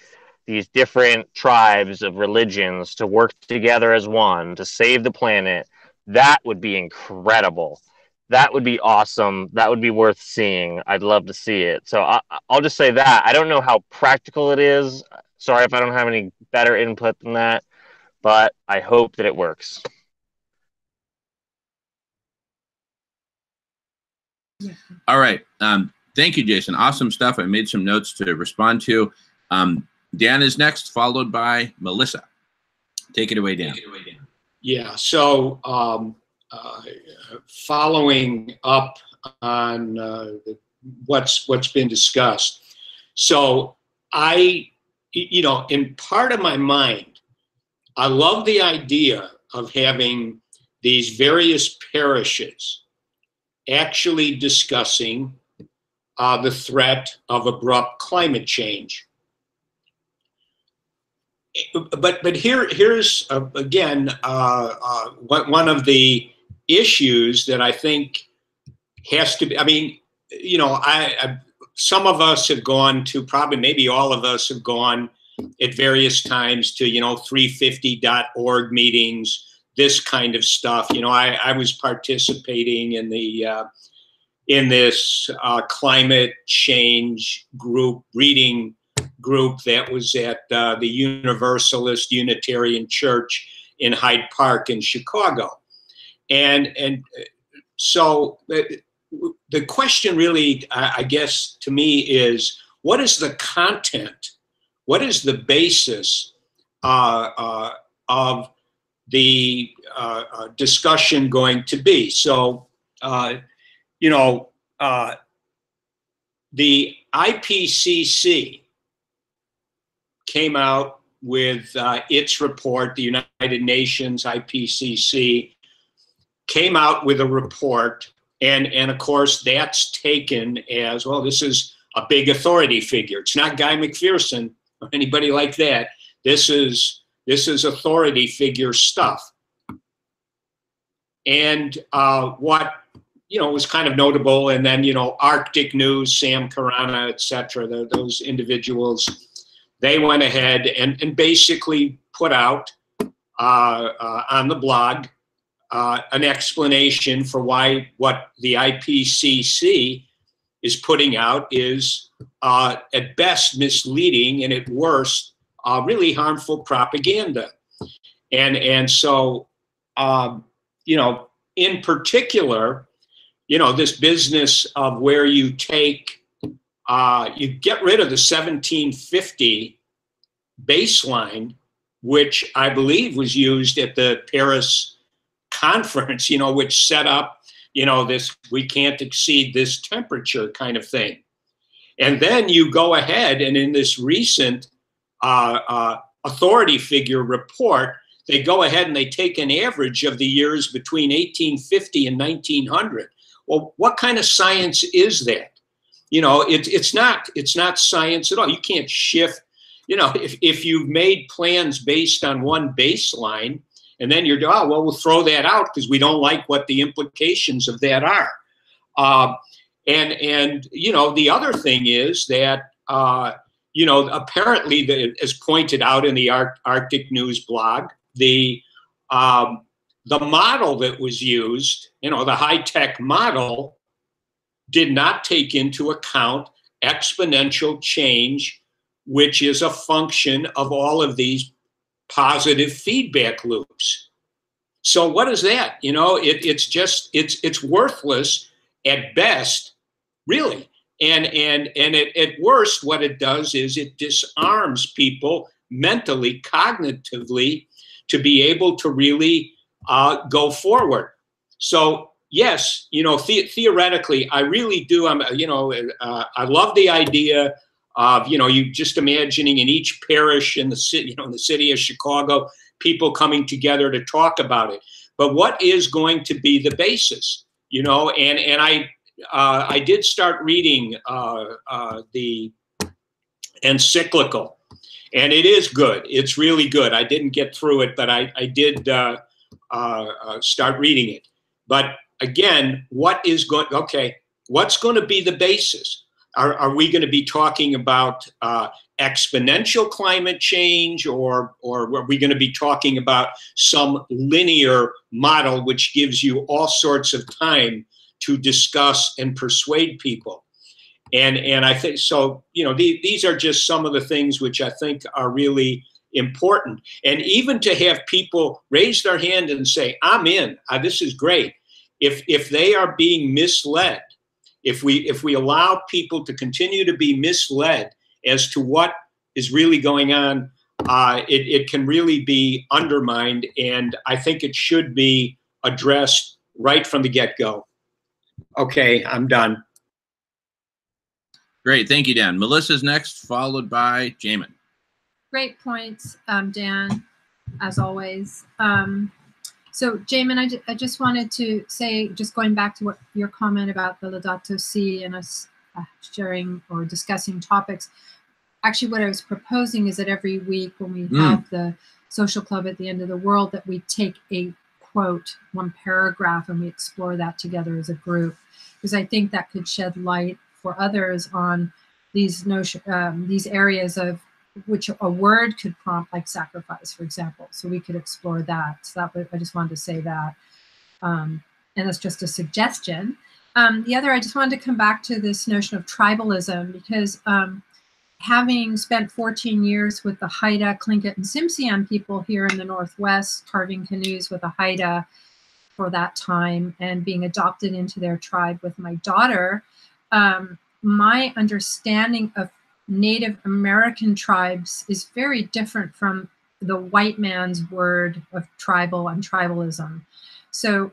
these different tribes of religions to work together as one to save the planet, that would be incredible. That would be awesome. That would be worth seeing. I'd love to see it. So I'll just say that. I don't know how practical it is. Sorry if I don't have any better input than that, but I hope that it works. All right. Thank you, Jason. Awesome stuff. I made some notes to respond to. Dan is next, followed by Melissa. Take it away, Dan. Yeah, so following up on what's been discussed. So you know, in part of my mind, I love the idea of having these various parishes actually discussing the threat of abrupt climate change. But here's again one of the issues that I think has to be. I mean, you know, some of us have gone to, probably maybe all of us have gone at various times to, you know, 350.org meetings, this kind of stuff. You know, I was participating in this climate change group, reading group that was at the Universalist Unitarian Church in Hyde Park in Chicago. And so the question really, I guess, to me is, what is the content? What is the basis of the discussion going to be? So, you know, the IPCC came out with its report. The United Nations IPCC came out with a report, and of course that's taken as, well, this is a big authority figure. It's not Guy McPherson or anybody like that. This is authority figure stuff. And what, you know, was kind of notable, and then, you know, Arctic News, Sam Carana, etc., those individuals, they went ahead and basically put out on the blog an explanation for why what the IPCC is putting out is at best misleading, and at worst really harmful propaganda. And so, you know, in particular, you know, this business of where you take, you get rid of the 1750 baseline, which I believe was used at the Paris conference, you know, which set up, you know, this, we can't exceed this temperature kind of thing. And then you go ahead and in this recent authority figure report, they go ahead and they take an average of the years between 1850 and 1900. Well, what kind of science is that? You know, it's not science at all. You can't shift, you know, if you've made plans based on one baseline, and then you're, oh, well, we'll throw that out because we don't like what the implications of that are. And you know, the other thing is that, you know, apparently, as pointed out in the Arctic News blog, the model that was used, you know, the high-tech model, did not take into account exponential change, which is a function of all of these positive feedback loops. So what is that? You know, it's just, it's worthless at best, really. And at worst, what it does is it disarms people mentally, cognitively, to be able to really go forward. So yes, you know, theoretically, I really do. I love the idea of, you know, you just imagining in each parish in the city, you know, in the city of Chicago, people coming together to talk about it. But what is going to be the basis, you know? And I did start reading the encyclical, and it is good. It's really good. I didn't get through it, but I did start reading it. But again, what's going to be the basis? Are we going to be talking about exponential climate change, or are we going to be talking about some linear model which gives you all sorts of time to discuss and persuade people? And I think so, you know, these are just some of the things which I think are really important. And even to have people raise their hand and say, I'm in, this is great. If they are being misled, if we allow people to continue to be misled as to what is really going on, it can really be undermined. And I think it should be addressed right from the get-go. Okay, I'm done. Great, thank you, Dan. Melissa's next, followed by Jamin. Great points, Dan, as always. So, Jamin, I just wanted to say, just going back to what your comment about the Laudato Si and us sharing or discussing topics, actually what I was proposing is that every week when we have the social club at the end of the world, that we take a quote, one paragraph, and we explore that together as a group, because I think that could shed light for others on these these areas of which a word could prompt, like sacrifice, for example. So we could explore that. So I just wanted to say that. And that's just a suggestion. The other, I just wanted to come back to this notion of tribalism, because having spent 14 years with the Haida, Tlingit, and Tsimshian people here in the Northwest, carving canoes with the Haida for that time, and being adopted into their tribe with my daughter, my understanding of Native American tribes is very different from the white man's word of tribal and tribalism. So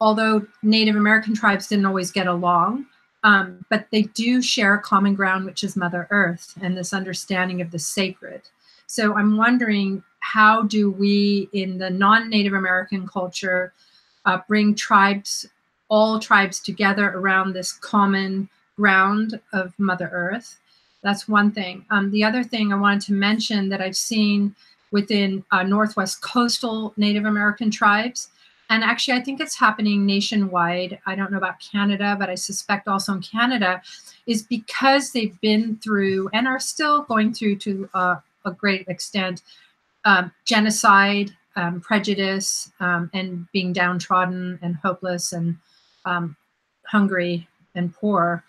although Native American tribes didn't always get along, but they do share a common ground, which is Mother Earth and this understanding of the sacred. So I'm wondering, how do we in the non-Native American culture bring all tribes together around this common ground of Mother Earth? That's one thing. The other thing I wanted to mention that I've seen within Northwest coastal Native American tribes, and actually I think it's happening nationwide, I don't know about Canada, but I suspect also in Canada, is because they've been through and are still going through to a great extent genocide, prejudice, and being downtrodden and hopeless and hungry and poor,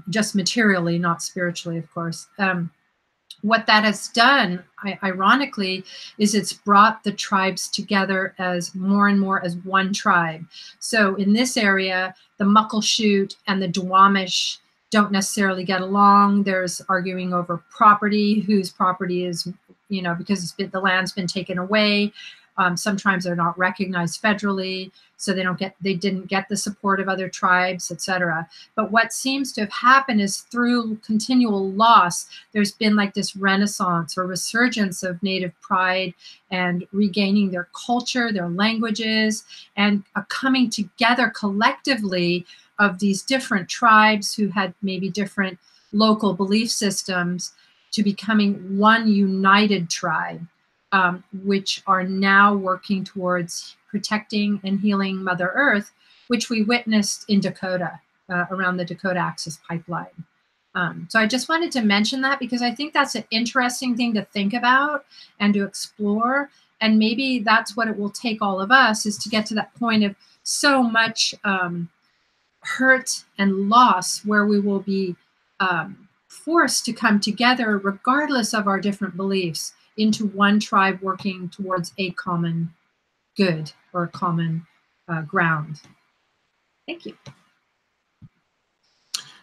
just materially, not spiritually, of course. What that has done, ironically, is it's brought the tribes together as more and more as one tribe. So in this area, the Muckleshoot and the Duwamish don't necessarily get along. There's arguing over property, whose property is, you know, because the land's been taken away. Some tribes are not recognized federally, so they didn't get the support of other tribes, etc. But what seems to have happened is through continual loss, there's been like this renaissance or resurgence of Native pride and regaining their culture, their languages, and a coming together collectively of these different tribes who had maybe different local belief systems to becoming one united tribe. Which are now working towards protecting and healing Mother Earth, which we witnessed in Dakota, around the Dakota Access Pipeline. So I just wanted to mention that because I think that's an interesting thing to think about and to explore. And maybe that's what it will take all of us, is to get to that point of so much hurt and loss where we will be forced to come together regardless of our different beliefs, into one tribe working towards a common good or a common ground. Thank you.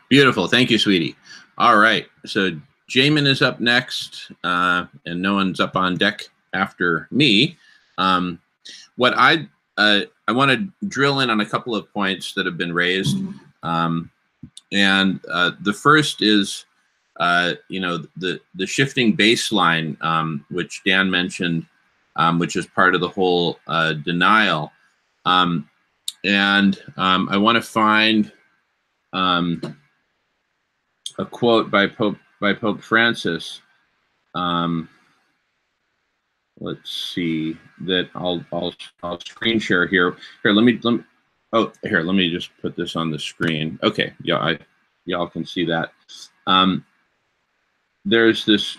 Beautiful. Thank you, sweetie. All right. So Jamin is up next, and no one's up on deck after me. What I'd I want to drill in on a couple of points that have been raised. And the first is, you know, the shifting baseline, which Dan mentioned, which is part of the whole denial. And I want to find a quote by Pope Francis. Let's see that I'll screen share here. Let me just put this on the screen. Okay, yeah, y'all can see that. There's this,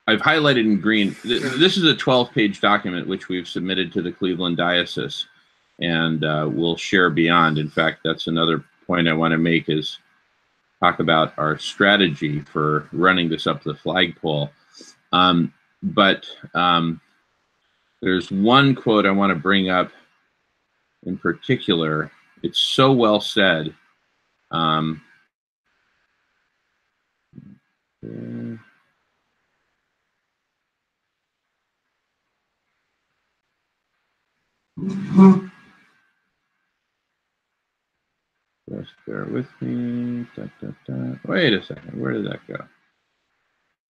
I've highlighted in green. This is a 12-page document which we've submitted to the Cleveland Diocese, and we'll share beyond. In fact, that's another point I want to make, is talk about our strategy for running this up the flagpole. But there's one quote I want to bring up in particular. It's so well said. Just bear with me. Wait a second. Where did that go?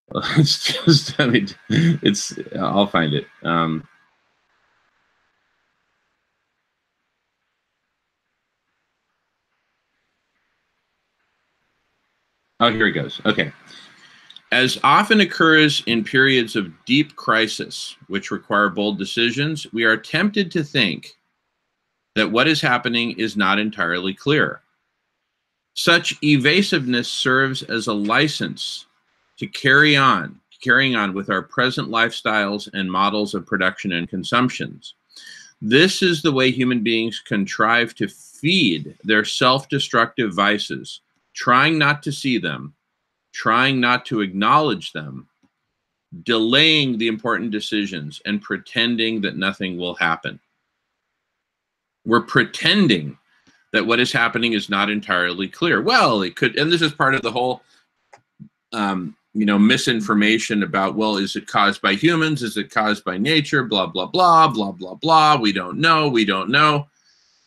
Well, it's just, I mean, it's, I'll find it. Oh, here it goes. Okay. As often occurs in periods of deep crisis, which require bold decisions, we are tempted to think that what is happening is not entirely clear. Such evasiveness serves as a license to carrying on with our present lifestyles and models of production and consumptions. This is the way human beings contrive to feed their self-destructive vices, trying not to see them, trying not to acknowledge them, delaying the important decisions, and pretending that nothing will happen. We're pretending that what is happening is not entirely clear. Well, it could, and this is part of the whole, you know, misinformation about, well, is it caused by humans? Is it caused by nature? Blah, blah, blah, blah, blah, blah. We don't know. We don't know.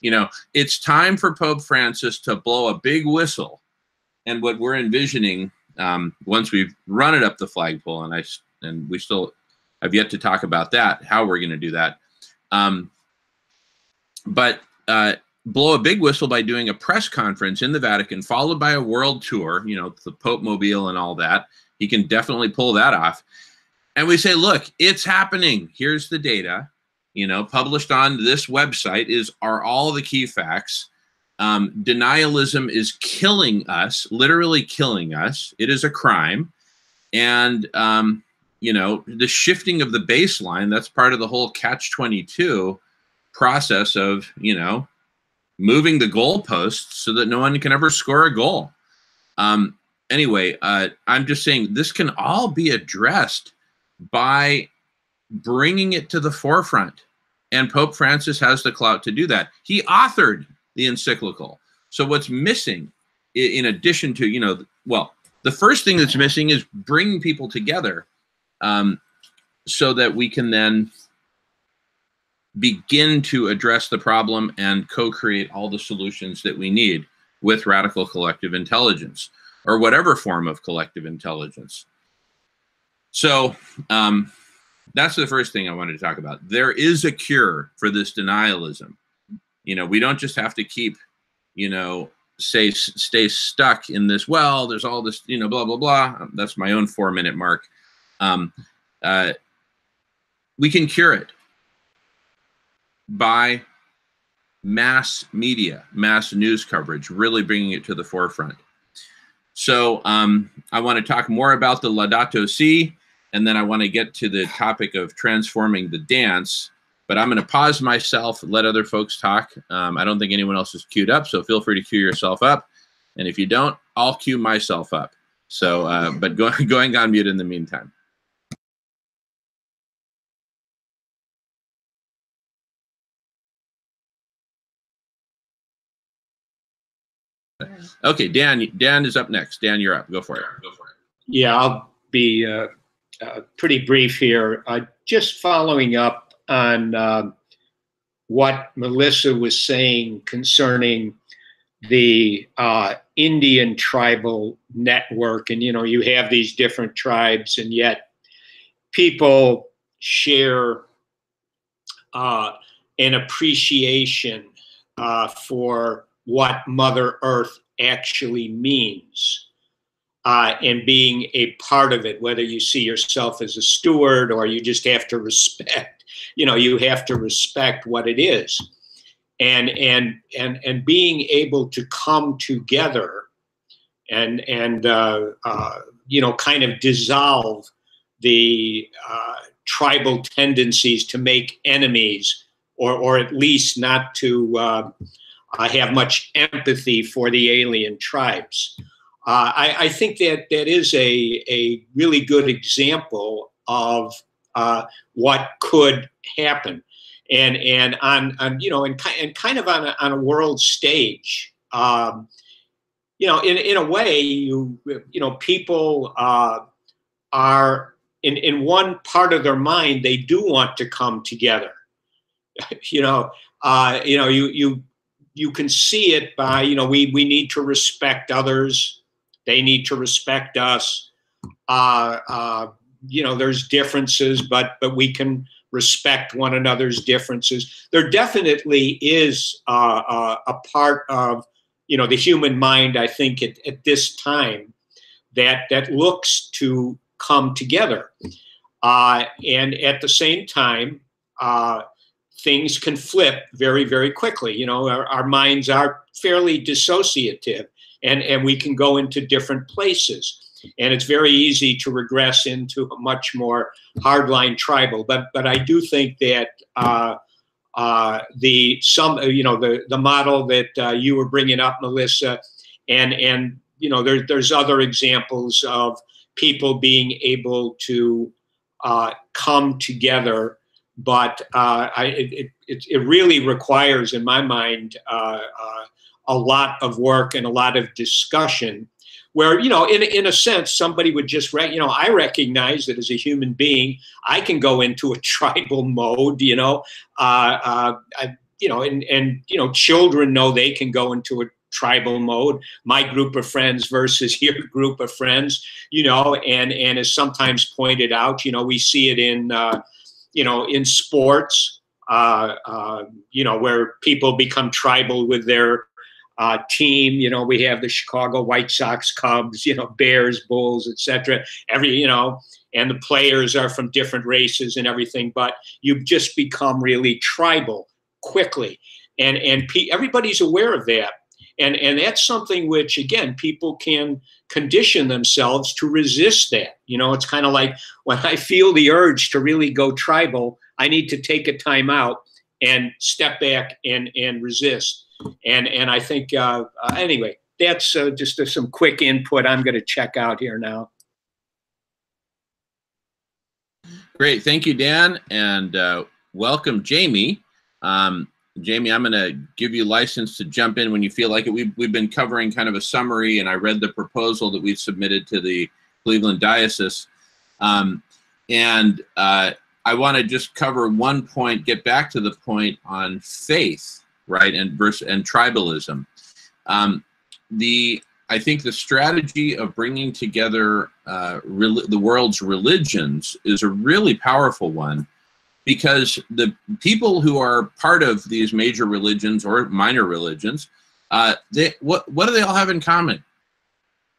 You know, it's time for Pope Francis to blow a big whistle. And what we're envisioning, once we've run it up the flagpole, and we still have yet to talk about that, how we're going to do that. But blow a big whistle by doing a press conference in the Vatican, followed by a world tour, you know, the Pope Mobile and all that. He can definitely pull that off. And we say, look, it's happening. Here's the data, you know, published on this website are all the key facts. Denialism is killing us, literally killing us. It is a crime. And, you know, the shifting of the baseline, that's part of the whole catch-22 process of, you know, moving the goalposts so that no one can ever score a goal. Anyway, I'm just saying this can all be addressed by bringing it to the forefront. And Pope Francis has the clout to do that. He authored the encyclical. So what's missing, in addition to, you know, well, the first thing that's missing is bringing people together so that we can then begin to address the problem and co-create all the solutions that we need with radical collective intelligence, or whatever form of collective intelligence. So that's the first thing I wanted to talk about. There is a cure for this denialism. You know, we don't just have to keep, you know, stay stuck in this, well, there's all this, you know, blah, blah, blah. That's my own 4-minute mark. We can cure it by mass media, mass news coverage, really bringing it to the forefront. So I want to talk more about the Laudato Si, and then I want to get to the topic of transforming the dance. But I'm going to pause myself, let other folks talk. I don't think anyone else is queued up, so feel free to queue yourself up. And if you don't, I'll queue myself up. So, but going on mute in the meantime. Okay, Dan is up next. Dan, you're up. Go for it. Yeah, I'll be pretty brief here. Just following up on what Melissa was saying concerning the Indian tribal network. And, you know, you have these different tribes, and yet people share an appreciation for what Mother Earth actually means, and being a part of it, whether you see yourself as a steward or you just have to respect, you know, you have to respect what it is. And being able to come together and you know, kind of dissolve the tribal tendencies to make enemies, or at least not to have much empathy for the alien tribes. I think that is a really good example of what could happen. And on you know, and kind of on a world stage, you know, in a way, you know, people are in one part of their mind, they do want to come together. You know, you can see it by, you know, we need to respect others, they need to respect us. You know, there's differences, but we can respect one another's differences. There definitely is a part of, you know, the human mind, I think, at this time that looks to come together. And at the same time, things can flip very, very quickly. You know, our minds are fairly dissociative, and we can go into different places. And it's very easy to regress into a much more hardline tribal. But I do think that you know, the model that you were bringing up, Melissa, and you know, there's other examples of people being able to come together. But it really requires, in my mind, a lot of work and a lot of discussion, where, you know, in a sense, somebody would just, you know, I recognize that as a human being, I can go into a tribal mode, you know, you know, and you know, children know they can go into a tribal mode, my group of friends versus your group of friends, you know, and as sometimes pointed out, you know, we see it in, you know, in sports, you know, where people become tribal with their team. You know, we have the Chicago White Sox, Cubs, you know, Bears, Bulls, etc. You know, and the players are from different races and everything, but you just become really tribal quickly, and everybody's aware of that, and that's something which, again, people can condition themselves to resist that. You know, it's kind of like when I feel the urge to really go tribal, I need to take a time out and step back and resist. And I think, anyway, that's just some quick input. I'm going to check out here now. Great. Thank you, Dan. And welcome, Jamie. Jamie, I'm going to give you license to jump in when you feel like it. We've been covering kind of a summary, and I read the proposal that we've submitted to the Cleveland Diocese. And I want to just cover one point, get back to the point on faith, right, and tribalism. I think the strategy of bringing together the world's religions is a really powerful one, because the people who are part of these major religions or minor religions, what do they all have in common?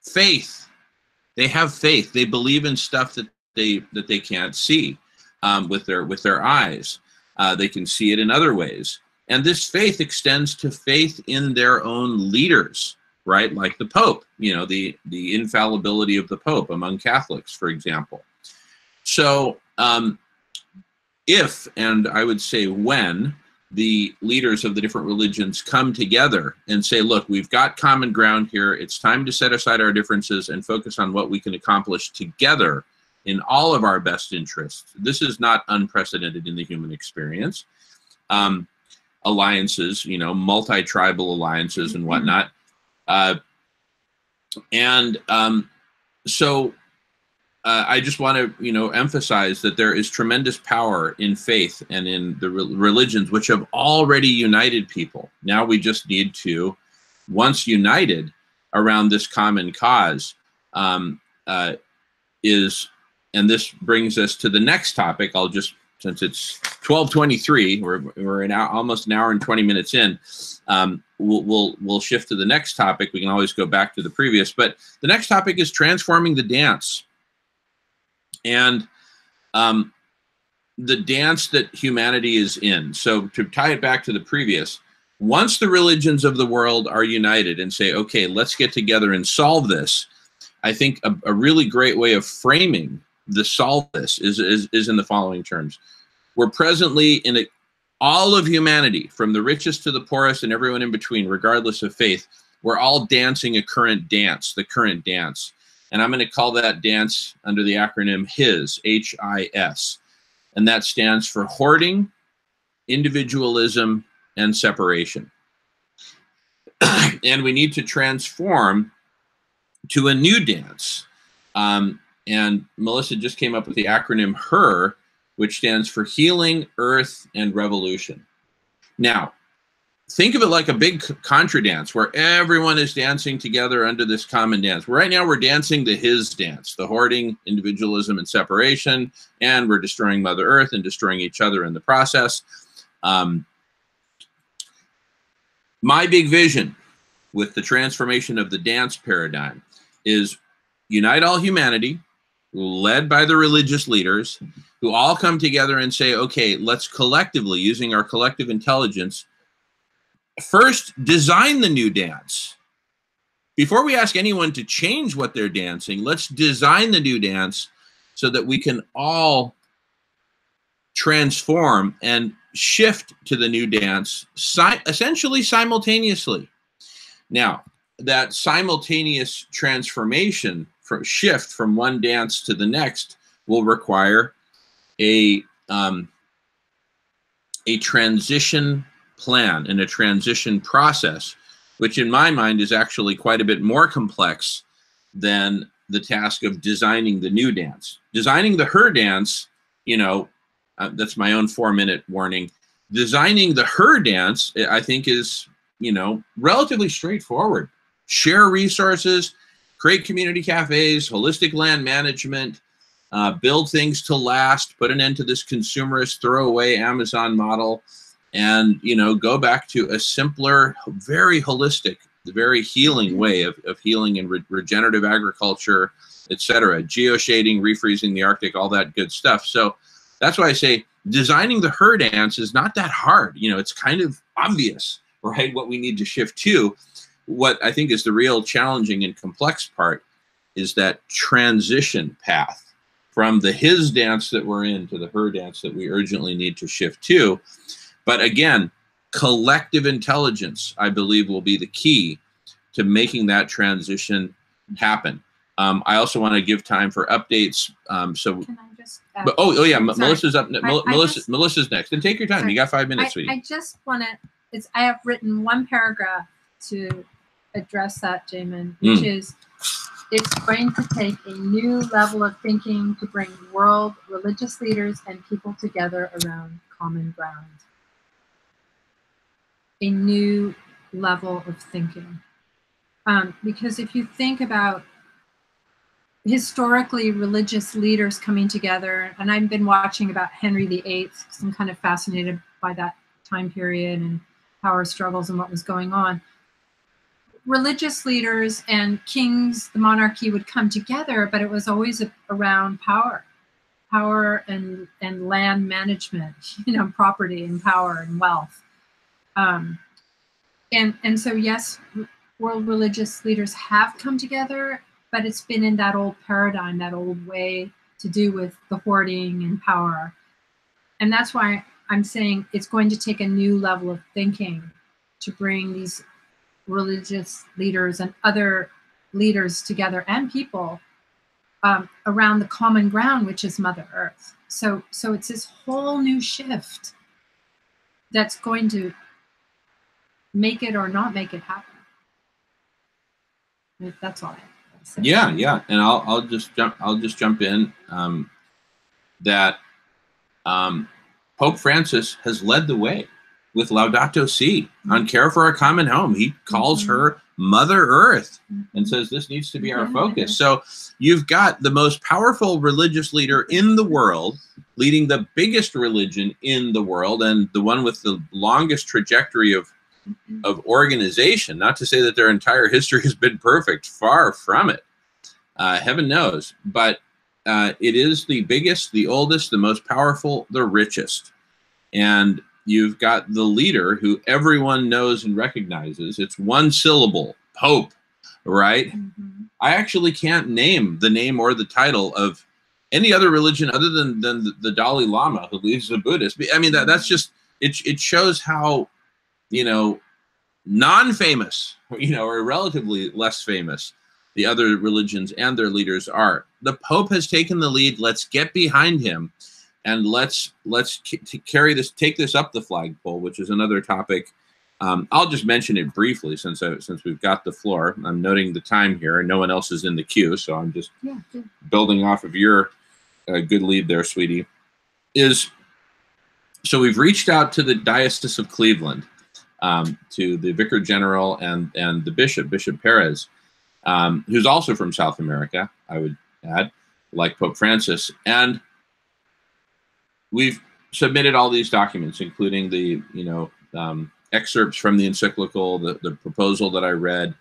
Faith. They have faith. They believe in stuff that they can't see with their eyes. They can see it in other ways. And this faith extends to faith in their own leaders, right? Like the Pope, you know, the infallibility of the Pope among Catholics, for example. So if, and I would say when, the leaders of the different religions come together and say, look, we've got common ground here, it's time to set aside our differences and focus on what we can accomplish together in all of our best interests. This is not unprecedented in the human experience. Alliances, you know, multi-tribal alliances and whatnot. So I just want to, emphasize that there is tremendous power in faith and in the religions which have already united people. Now we just need to, once united around this common cause, and this brings us to the next topic. I'll just, since it's 12:23, we're almost an hour and 20 minutes in. We'll shift to the next topic. We can always go back to the previous, but the next topic is transforming the dance. And the dance that humanity is in. So to tie it back to the previous, once the religions of the world are united and say, okay, let's get together and solve this, I think a really great way of framing the solve this is in the following terms. We're presently in all of humanity, from the richest to the poorest and everyone in between, regardless of faith, we're all dancing a current dance, the current dance. And I'm going to call that dance under the acronym HIS, H-I-S. And that stands for hoarding, individualism, and separation. And we need to transform to a new dance. And Melissa just came up with the acronym HER, which stands for Healing, Earth, and Revolution. Now, think of it like a big contra dance where everyone is dancing together under this common dance. Right now we're dancing the HIS dance, the hoarding, individualism, and separation, and we're destroying Mother Earth and destroying each other in the process. My big vision with the transformation of the dance paradigm is unite all humanity, led by the religious leaders, who all come together and say, okay, let's collectively, using our collective intelligence, first design the new dance. Before we ask anyone to change what they're dancing, let's design the new dance so that we can all transform and shift to the new dance essentially simultaneously. Now, that simultaneous transformation, shift from one dance to the next, will require a transition plan and a transition process, which in my mind is actually quite a bit more complex than the task of designing the new dance. Designing the HER dance, that's my own 4-minute warning. Designing the HER dance, I think, is, relatively straightforward. Share resources, create community cafes, holistic land management, build things to last, put an end to this consumerist throwaway Amazon model, and go back to a simpler, very holistic, very healing way of healing and regenerative agriculture, etc. Geoshading, refreezing the Arctic, all that good stuff. So that's why I say designing the HER dance is not that hard. It's kind of obvious, right, what we need to shift to. What I think is the real challenging and complex part is that transition path from the HIS dance that we're in to the HER dance that we urgently need to shift to. But again, collective intelligence, I believe, will be the key to making that transition happen. I also want to give time for updates. Can I just? Yeah, Melissa's up. Melissa's next. And take your time. Sorry. You got 5 minutes, sweetie. I just want to. I have written one paragraph to address that, Jamin, which is, it's going to take a new level of thinking to bring world religious leaders and people together around common ground. A new level of thinking. Because if you think about historically religious leaders coming together, and I've been watching about Henry VIII, because I'm kind of fascinated by that time period and power struggles and what was going on. Religious leaders and kings, the monarchy, would come together, but it was always around power and land management, property and power and wealth. And so, yes, world religious leaders have come together, but it's been in that old paradigm, that old way to do with the hoarding and power. And that's why I'm saying it's going to take a new level of thinking to bring these religious leaders and other leaders together, and people around the common ground, which is Mother Earth. So it's this whole new shift that's going to make it or not make it happen. That's all. So. Yeah, yeah, and I'll just jump in that Pope Francis has led the way with Laudato Si on Care for a Common Home. He calls her Mother Earth and says this needs to be our focus. So you've got the most powerful religious leader in the world leading the biggest religion in the world and the one with the longest trajectory of organization. Not to say that their entire history has been perfect, far from it. Heaven knows, but it is the biggest, the oldest, the most powerful, the richest. And you've got the leader who everyone knows and recognizes. It's one syllable, Pope, right? I actually can't name the name or the title of any other religion other than the Dalai Lama, who leads the Buddhist. I mean, that's just, it shows how, non-famous, or relatively less famous the other religions and their leaders are. The Pope has taken the lead. Let's get behind him, and let's take this up the flagpole, which is another topic. I'll just mention it briefly since we've got the floor. I'm noting the time here, and no one else is in the queue, so I'm just building off of your good lead there, sweetie. So we've reached out to the Diocese of Cleveland, to the Vicar General and the Bishop Perez, who's also from South America, I would add, like Pope Francis. And we've submitted all these documents, including the, excerpts from the encyclical, the proposal that I read,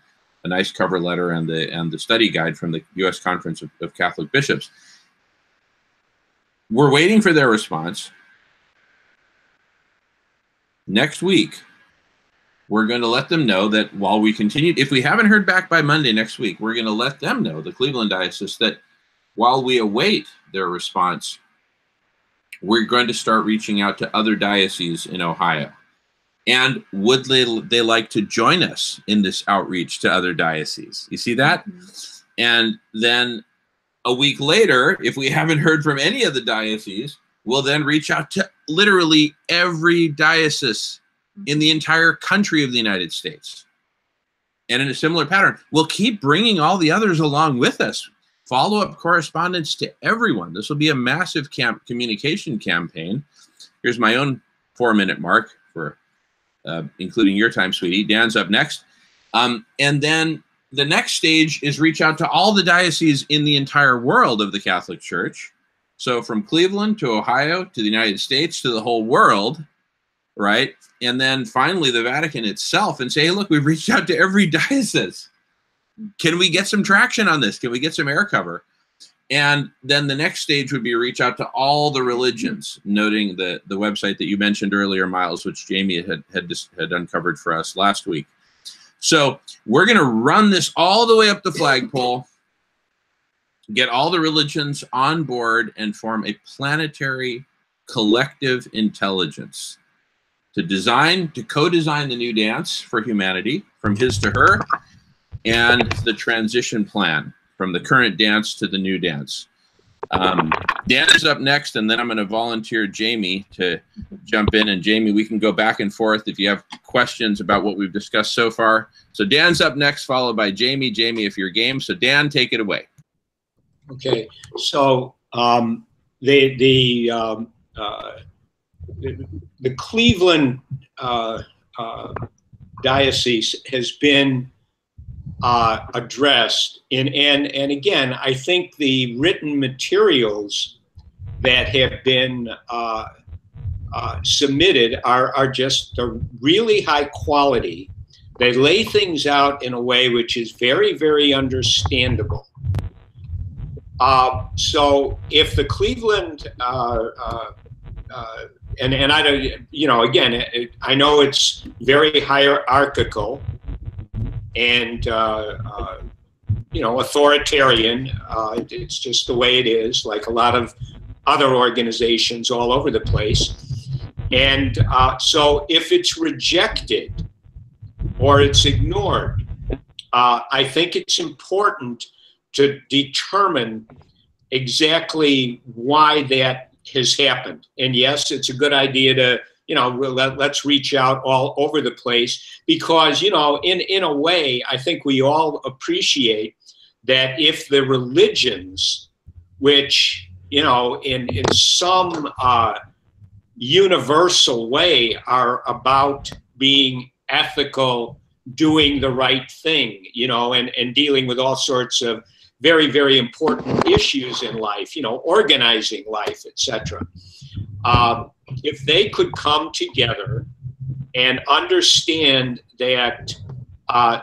a nice cover letter, and the study guide from the U.S. Conference of Catholic Bishops. We're waiting for their response. Next week, we're going to let them know that while we continue, if we haven't heard back by Monday next week, we're going to let them know, the Cleveland Diocese, that while we await their response, we're going to start reaching out to other dioceses in Ohio. And would they like to join us in this outreach to other dioceses? You see that? And then a week later, if we haven't heard from any of the dioceses, we'll then reach out to literally every diocese in the entire country of the United States. And in a similar pattern, we'll keep bringing all the others along with us. Follow-up correspondence to everyone. This will be a massive communication campaign. Here's my own 4-minute mark for including your time, sweetie. Dan's up next. And then the next stage is reach out to all the dioceses in the entire world of the Catholic Church. So from Cleveland to Ohio to the United States to the whole world, right? And then finally the Vatican itself, and say, hey, look, we've reached out to every diocese. Can we get some traction on this? Can we get some air cover? And then the next stage would be reach out to all the religions, noting the website that you mentioned earlier, Miles, which Jamie had uncovered for us last week. So we're going to run this all the way up the flagpole, get all the religions on board, and form a planetary collective intelligence to co-design the new dance for humanity, from his to her, and the transition plan from the current dance to the new dance. Dan is up next, and then I'm going to volunteer Jamie to jump in. And Jamie, we can go back and forth if you have questions about what we've discussed so far. So Dan's up next, followed by Jamie. Jamie, if you're game. So Dan, take it away. Okay. So the Cleveland diocese has been addressed and again, I think the written materials that have been submitted are just really high quality. They lay things out in a way which is very, very understandable. So if the Cleveland and I don't, again, I know it's very hierarchical and authoritarian. It's just the way it is, like a lot of other organizations all over the place. And so if it's rejected or it's ignored, I think it's important to determine exactly why that has happened. And yes, it's a good idea to, let's reach out all over the place because, in a way, I think we all appreciate that if the religions, which, you know, in some universal way are about being ethical, doing the right thing, you know, and dealing with all sorts of very, very important issues in life, you know, organizing life, etc. If they could come together and understand that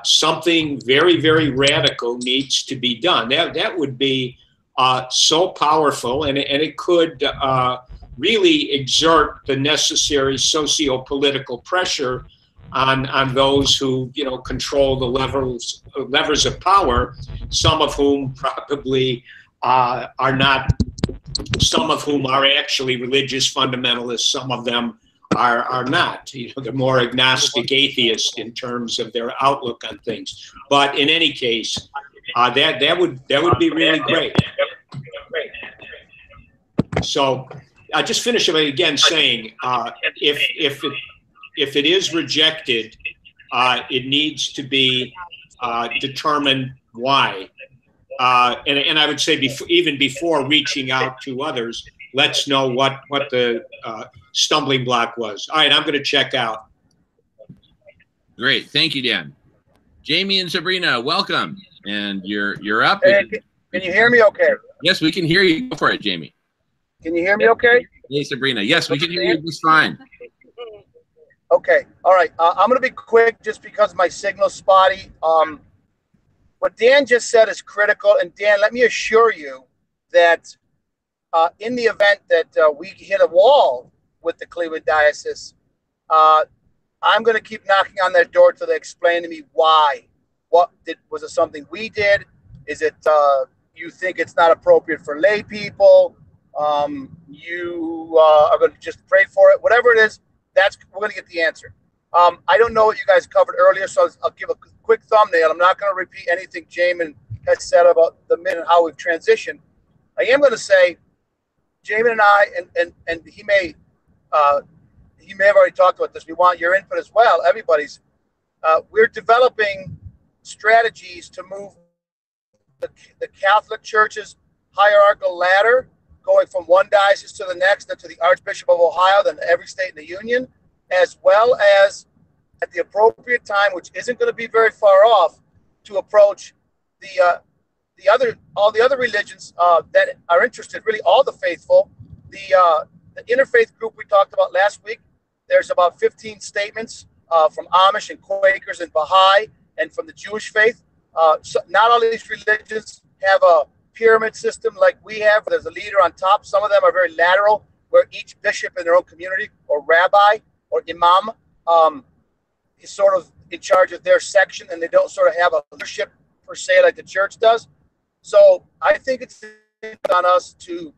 something very, very radical needs to be done, that would be so powerful, and it could really exert the necessary socio-political pressure on those who, you know, control the levers of power, some of whom probably are not, some of whom are actually religious fundamentalists, some of them are not. You know, they're more agnostic atheists in terms of their outlook on things. But in any case, that would be really great. So I just finish it again saying, if it is rejected, it needs to be determined why. And I would say even before reaching out to others, let's know what the stumbling block was. All right, I'm going to check out. Great, thank you, Dan. Jamie and Sabrina, welcome, and you're up. Hey, can you hear me? Okay. Yes, we can hear you. Go for it, Jamie. Can you hear me? Okay. Hey, Sabrina. Yes, we can hear you just fine. Okay. All right. I'm going to be quick just because my signal's spotty. What Dan just said is critical. And Dan, let me assure you that in the event that we hit a wall with the Cleveland Diocese, I'm going to keep knocking on their door till they explain to me why. Was it something we did? Is it you think it's not appropriate for lay people? You are going to just pray for it. Whatever it is, we're going to get the answer. I don't know what you guys covered earlier, so I'll give a quick thumbnail. I'm not going to repeat anything Jamin has said about the min and how we've transitioned. I am going to say, Jamin and I, and he may have already talked about this. We want your input as well, everybody's. We're developing strategies to move the Catholic Church's hierarchical ladder, going from one diocese to the next, then to the Archbishop of Ohio, then to every state in the Union, as well as at the appropriate time, which isn't going to be very far off, to approach all the other religions that are interested, really all the faithful. The interfaith group we talked about last week, there's about 15 statements from Amish and Quakers and Baha'i and from the Jewish faith. So not all of these religions have a pyramid system like we have, where there's a leader on top. Some of them are very lateral, where each bishop in their own community or rabbi or imam is sort of in charge of their section, and they don't sort of have a leadership per se like the church does. So I think it's on us to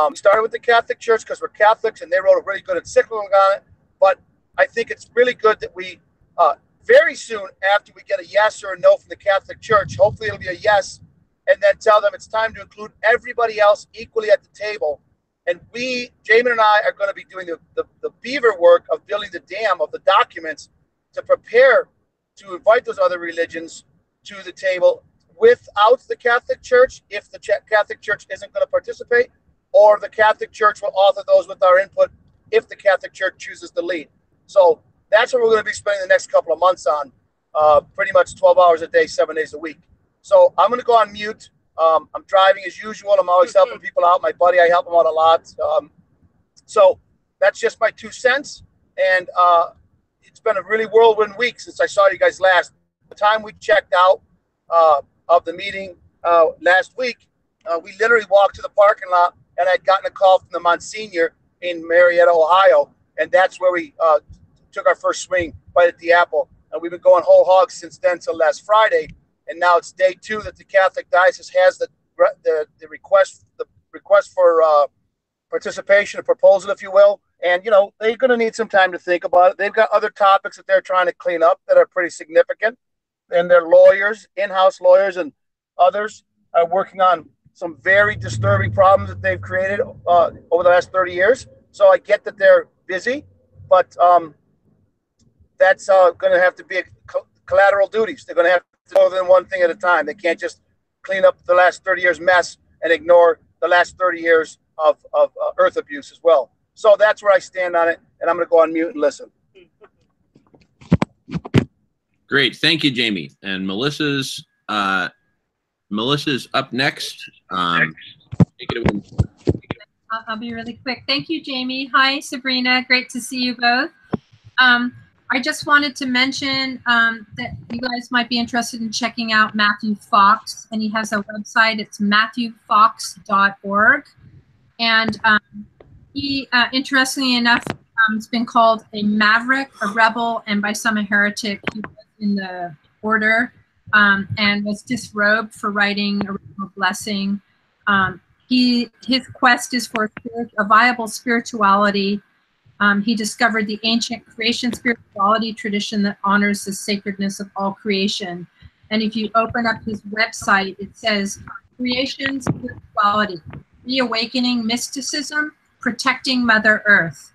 we started with the Catholic Church because we're Catholics, and they wrote a really good encyclical on it. But I think it's really good that we very soon after we get a yes or a no from the Catholic Church, hopefully it'll be a yes, and then tell them it's time to include everybody else equally at the table. And Jamin and I are going to be doing the beaver work of building the dam of the documents to prepare to invite those other religions to the table without the Catholic Church, if the Catholic Church isn't going to participate, or the Catholic Church will author those with our input if the Catholic Church chooses to lead. So that's what we're going to be spending the next couple of months on, pretty much 12 hours a day, 7 days a week. So I'm going to go on mute. I'm driving as usual. I'm always helping people out. My buddy, I help him out a lot. So that's just my 2 cents. And it's been a really whirlwind week since I saw you guys last. The time we checked out of the meeting last week, we literally walked to the parking lot, and I'd gotten a call from the Monsignor in Marietta, Ohio. And that's where we took our first swing, bite at the apple. And we've been going whole hog since then till last Friday. And now it's day 2 that the Catholic Diocese has the request for participation, a proposal, if you will. And, you know, they're going to need some time to think about it. They've got other topics that they're trying to clean up that are pretty significant. And their lawyers, in-house lawyers and others, are working on some very disturbing problems that they've created over the last 30 years. So I get that they're busy, but that's going to have to be collateral duties. They're going to have to do more than one thing at a time. They can't just clean up the last 30 years mess and ignore the last 30 years of earth abuse as well. So that's where I stand on it, and I'm going to go on mute and listen. Great, thank you, Jamie. And Melissa's up next. Take it away. I'll be really quick. Thank you, Jamie. Hi, Sabrina. Great to see you both. I just wanted to mention that you guys might be interested in checking out Matthew Fox, and he has a website. It's matthewfox.org. And he, interestingly enough, has been called a maverick, a rebel, and by some a heretic. He was in the order and was disrobed for writing Original Blessing. His quest is for a viable spirituality. He discovered the ancient creation spirituality tradition that honors the sacredness of all creation. And if you open up his website, it says creation spirituality, reawakening mysticism, protecting Mother Earth.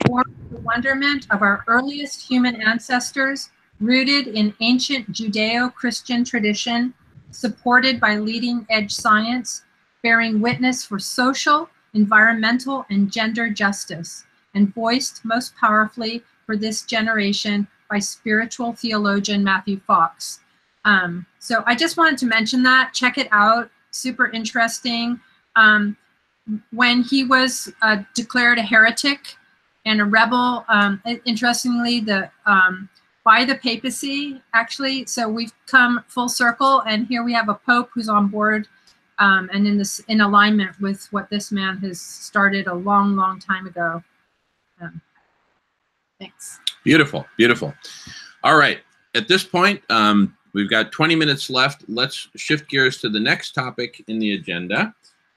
Forms the wonderment of our earliest human ancestors, rooted in ancient Judeo-Christian tradition, supported by leading-edge science, bearing witness for social, environmental, and gender justice, and voiced most powerfully for this generation by spiritual theologian Matthew Fox. So I just wanted to mention that. Check it out. Super interesting. When he was declared a heretic and a rebel, interestingly, by the papacy, actually. So we've come full circle, and here we have a pope who's on board and in alignment with what this man has started a long, long time ago. Thanks. Beautiful, beautiful. All right, at this point, we've got 20 minutes left. Let's shift gears to the next topic in the agenda,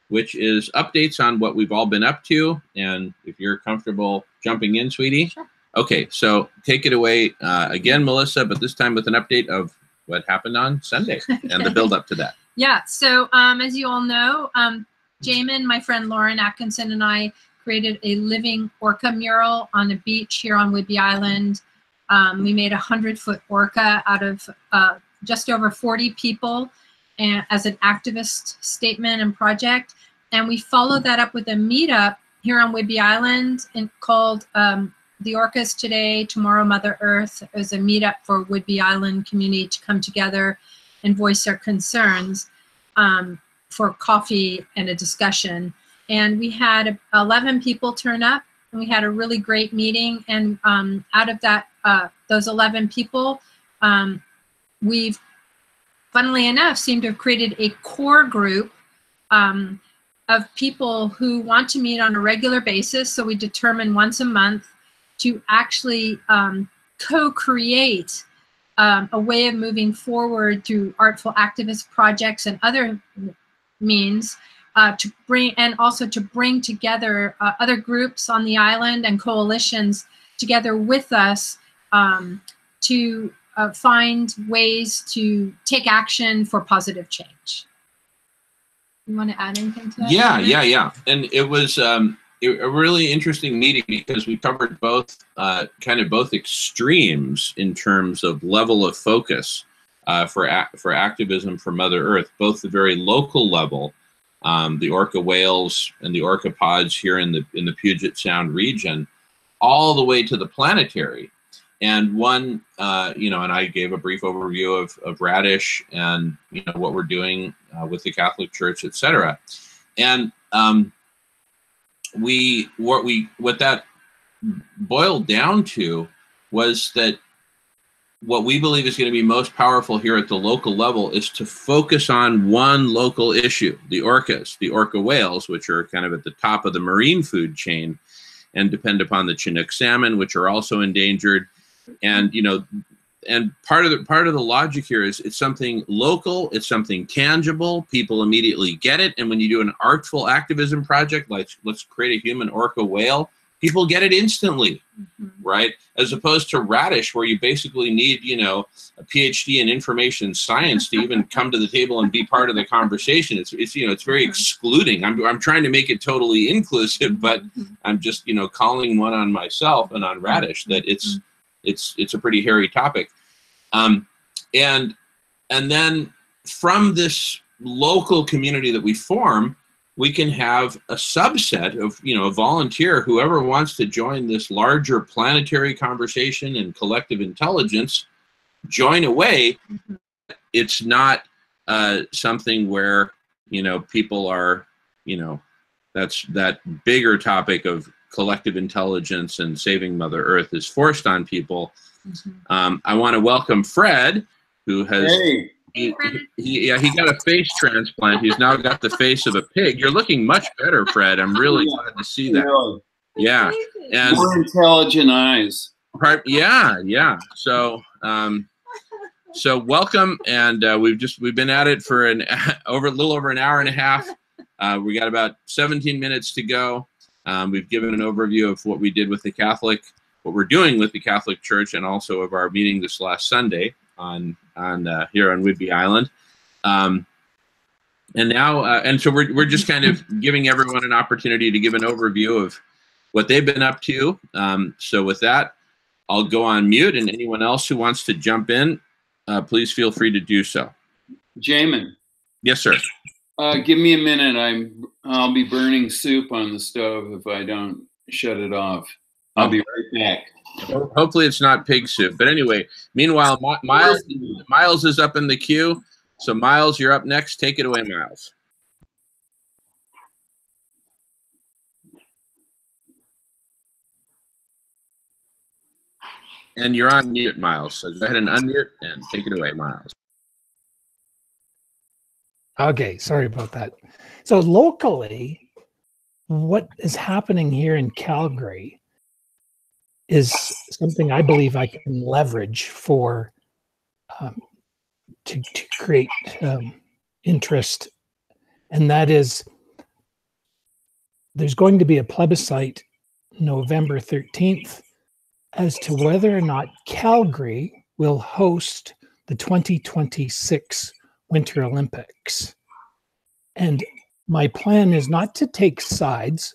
which is updates on what we've all been up to. And if you're comfortable jumping in, sweetie. Sure. Okay, so take it away again, Melissa, but this time with an update of what happened on Sunday and the build up to that. Yeah, so as you all know, Jamin, my friend Lauren Atkinson, and I created a living orca mural on a beach here on Whidbey Island. We made a 100-foot orca out of just over 40 people and as an activist statement and project. And we followed that up with a meetup here on Whidbey Island called The Orcas Today, Tomorrow Mother Earth. It was a meetup for Whidbey Island community to come together and voice their concerns for coffee and a discussion. And we had 11 people turn up, and we had a really great meeting. And out of that, those 11 people, we've, funnily enough, seemed to have created a core group of people who want to meet on a regular basis. So we determine once a month to actually co-create a way of moving forward through artful activist projects and other means to bring together other groups on the island and coalitions together with us to find ways to take action for positive change. You want to add anything to that? Yeah. And it was a really interesting meeting because we covered both both extremes in terms of level of focus for activism for Mother Earth, both the very local level, the orca whales and the orca pods here in the Puget Sound region, all the way to the planetary. And one, and I gave a brief overview of Radish and what we're doing with the Catholic Church, etc. And what that boiled down to was that what we believe is going to be most powerful here at the local level is to focus on one local issue: the orcas, the orca whales, which are kind of at the top of the marine food chain and depend upon the Chinook salmon, which are also endangered. And and part of the logic here is it's something local, it's something tangible. People immediately get it. And when you do an artful activism project, like let's create a human orca whale, people get it instantly, right? As opposed to Radish, where you basically need a PhD in information science to even come to the table and be part of the conversation. It's very excluding. I'm trying to make it totally inclusive, but I'm just calling one on myself and on Radish that it's a pretty hairy topic. And then from this local community that we form, we can have a subset of, a volunteer, whoever wants to join this larger planetary conversation and collective intelligence, join away. It's not something where, people are, that's that bigger topic of collective intelligence and saving Mother Earth is forced on people. I want to welcome Fred, who has, he got a face transplant. He's now got the face of a pig. You're looking much better, Fred. I'm really glad to see that. Really? Yeah. And more intelligent eyes. Yeah. So, so welcome. And we've been at it for a little over an hour and a half. We got about 17 minutes to go. We've given an overview of what we did with the Catholic, what we're doing with the Catholic Church, and also of our meeting this last Sunday on here on Whidbey Island. And now, and so we're just kind of giving everyone an opportunity to give an overview of what they've been up to. So with that, I'll go on mute, and anyone else who wants to jump in, please feel free to do so. Jamin. Yes, sir. Give me a minute. I'll be burning soup on the stove if I don't shut it off. I'll be right back. Hopefully it's not pig soup. But anyway, meanwhile, Miles is up in the queue. So Miles, you're up next. Take it away, Miles. And you're on mute, Miles. So go ahead and unmute and take it away, Miles. Okay, sorry about that. So locally, what is happening here in Calgary is something I believe I can leverage for to create interest, and that is there's going to be a plebiscite November 13th as to whether or not Calgary will host the 2026 Winter Olympics. And my plan is not to take sides,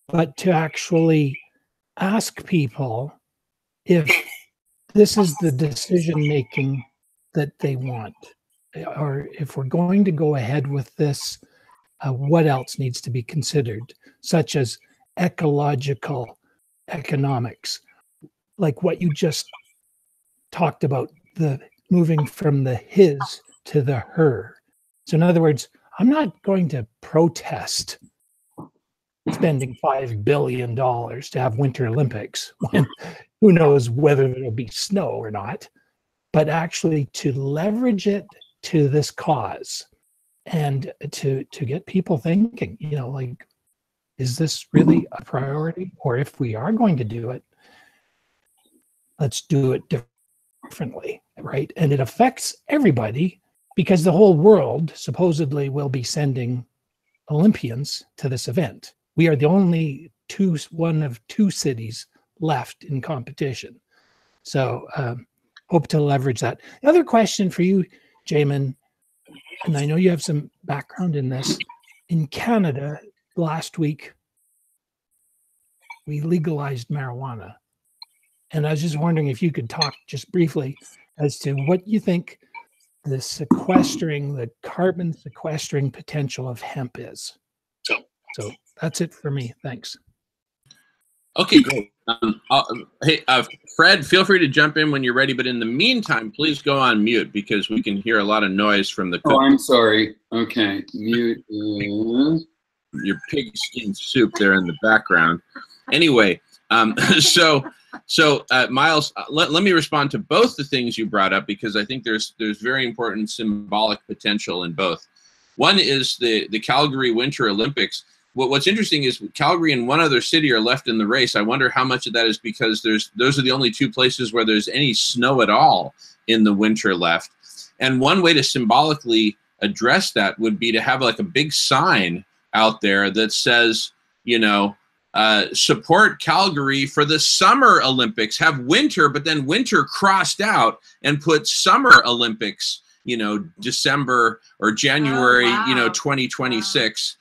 but to actually ask people if this is the decision making that they want, or if we're going to go ahead with this, what else needs to be considered, such as ecological economics, like what you just talked about, the moving from the his to the her. So in other words, I'm not going to protest spending $5 billion to have Winter Olympics when who knows whether there'll be snow or not, but actually to leverage it to this cause and to get people thinking, like, is this really a priority? Or if we are going to do it, let's do it differently, right? And it affects everybody because the whole world supposedly will be sending Olympians to this event. We are the only one of two cities left in competition. So hope to leverage that. The other question for you, Jamin, and I know you have some background in this, in Canada last week, we legalized marijuana. And I was just wondering if you could talk just briefly as to what you think the carbon sequestering potential of hemp is. So that's it for me. Thanks. Okay, great. Hey, Fred, feel free to jump in when you're ready. But in the meantime, please go on mute because we can hear a lot of noise from the cook. Oh, I'm sorry. Okay, mute. Your pig skin soup there in the background. Anyway, so Miles, let me respond to both the things you brought up because I think there's very important symbolic potential in both. One is the Calgary Winter Olympics. What's interesting is Calgary and one other city are left in the race. I wonder how much of that is because those are the only two places where there's any snow at all in the winter left. And one way to symbolically address that would be to have like a big sign out there that says, support Calgary for the Summer Olympics. Have winter, but then winter crossed out and put Summer Olympics, December or January, 2026,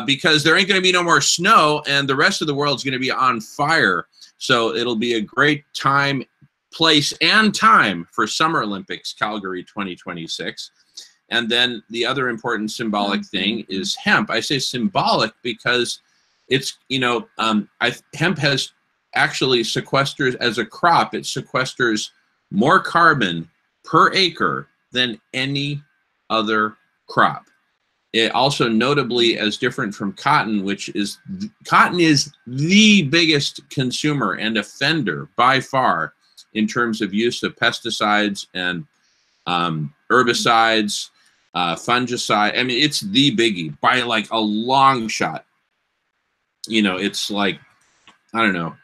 because there ain't going to be no more snow and the rest of the world's going to be on fire. So it'll be a great time, place, and time for Summer Olympics, Calgary 2026. And then the other important symbolic thing is hemp. I say symbolic because it's, hemp has actually sequesters, as a crop, it sequesters more carbon per acre than any other crop. It also notably as different from cotton, cotton is the biggest consumer and offender by far in terms of use of pesticides and herbicides, fungicide. I mean, it's the biggie by like a long shot. It's like, I don't know,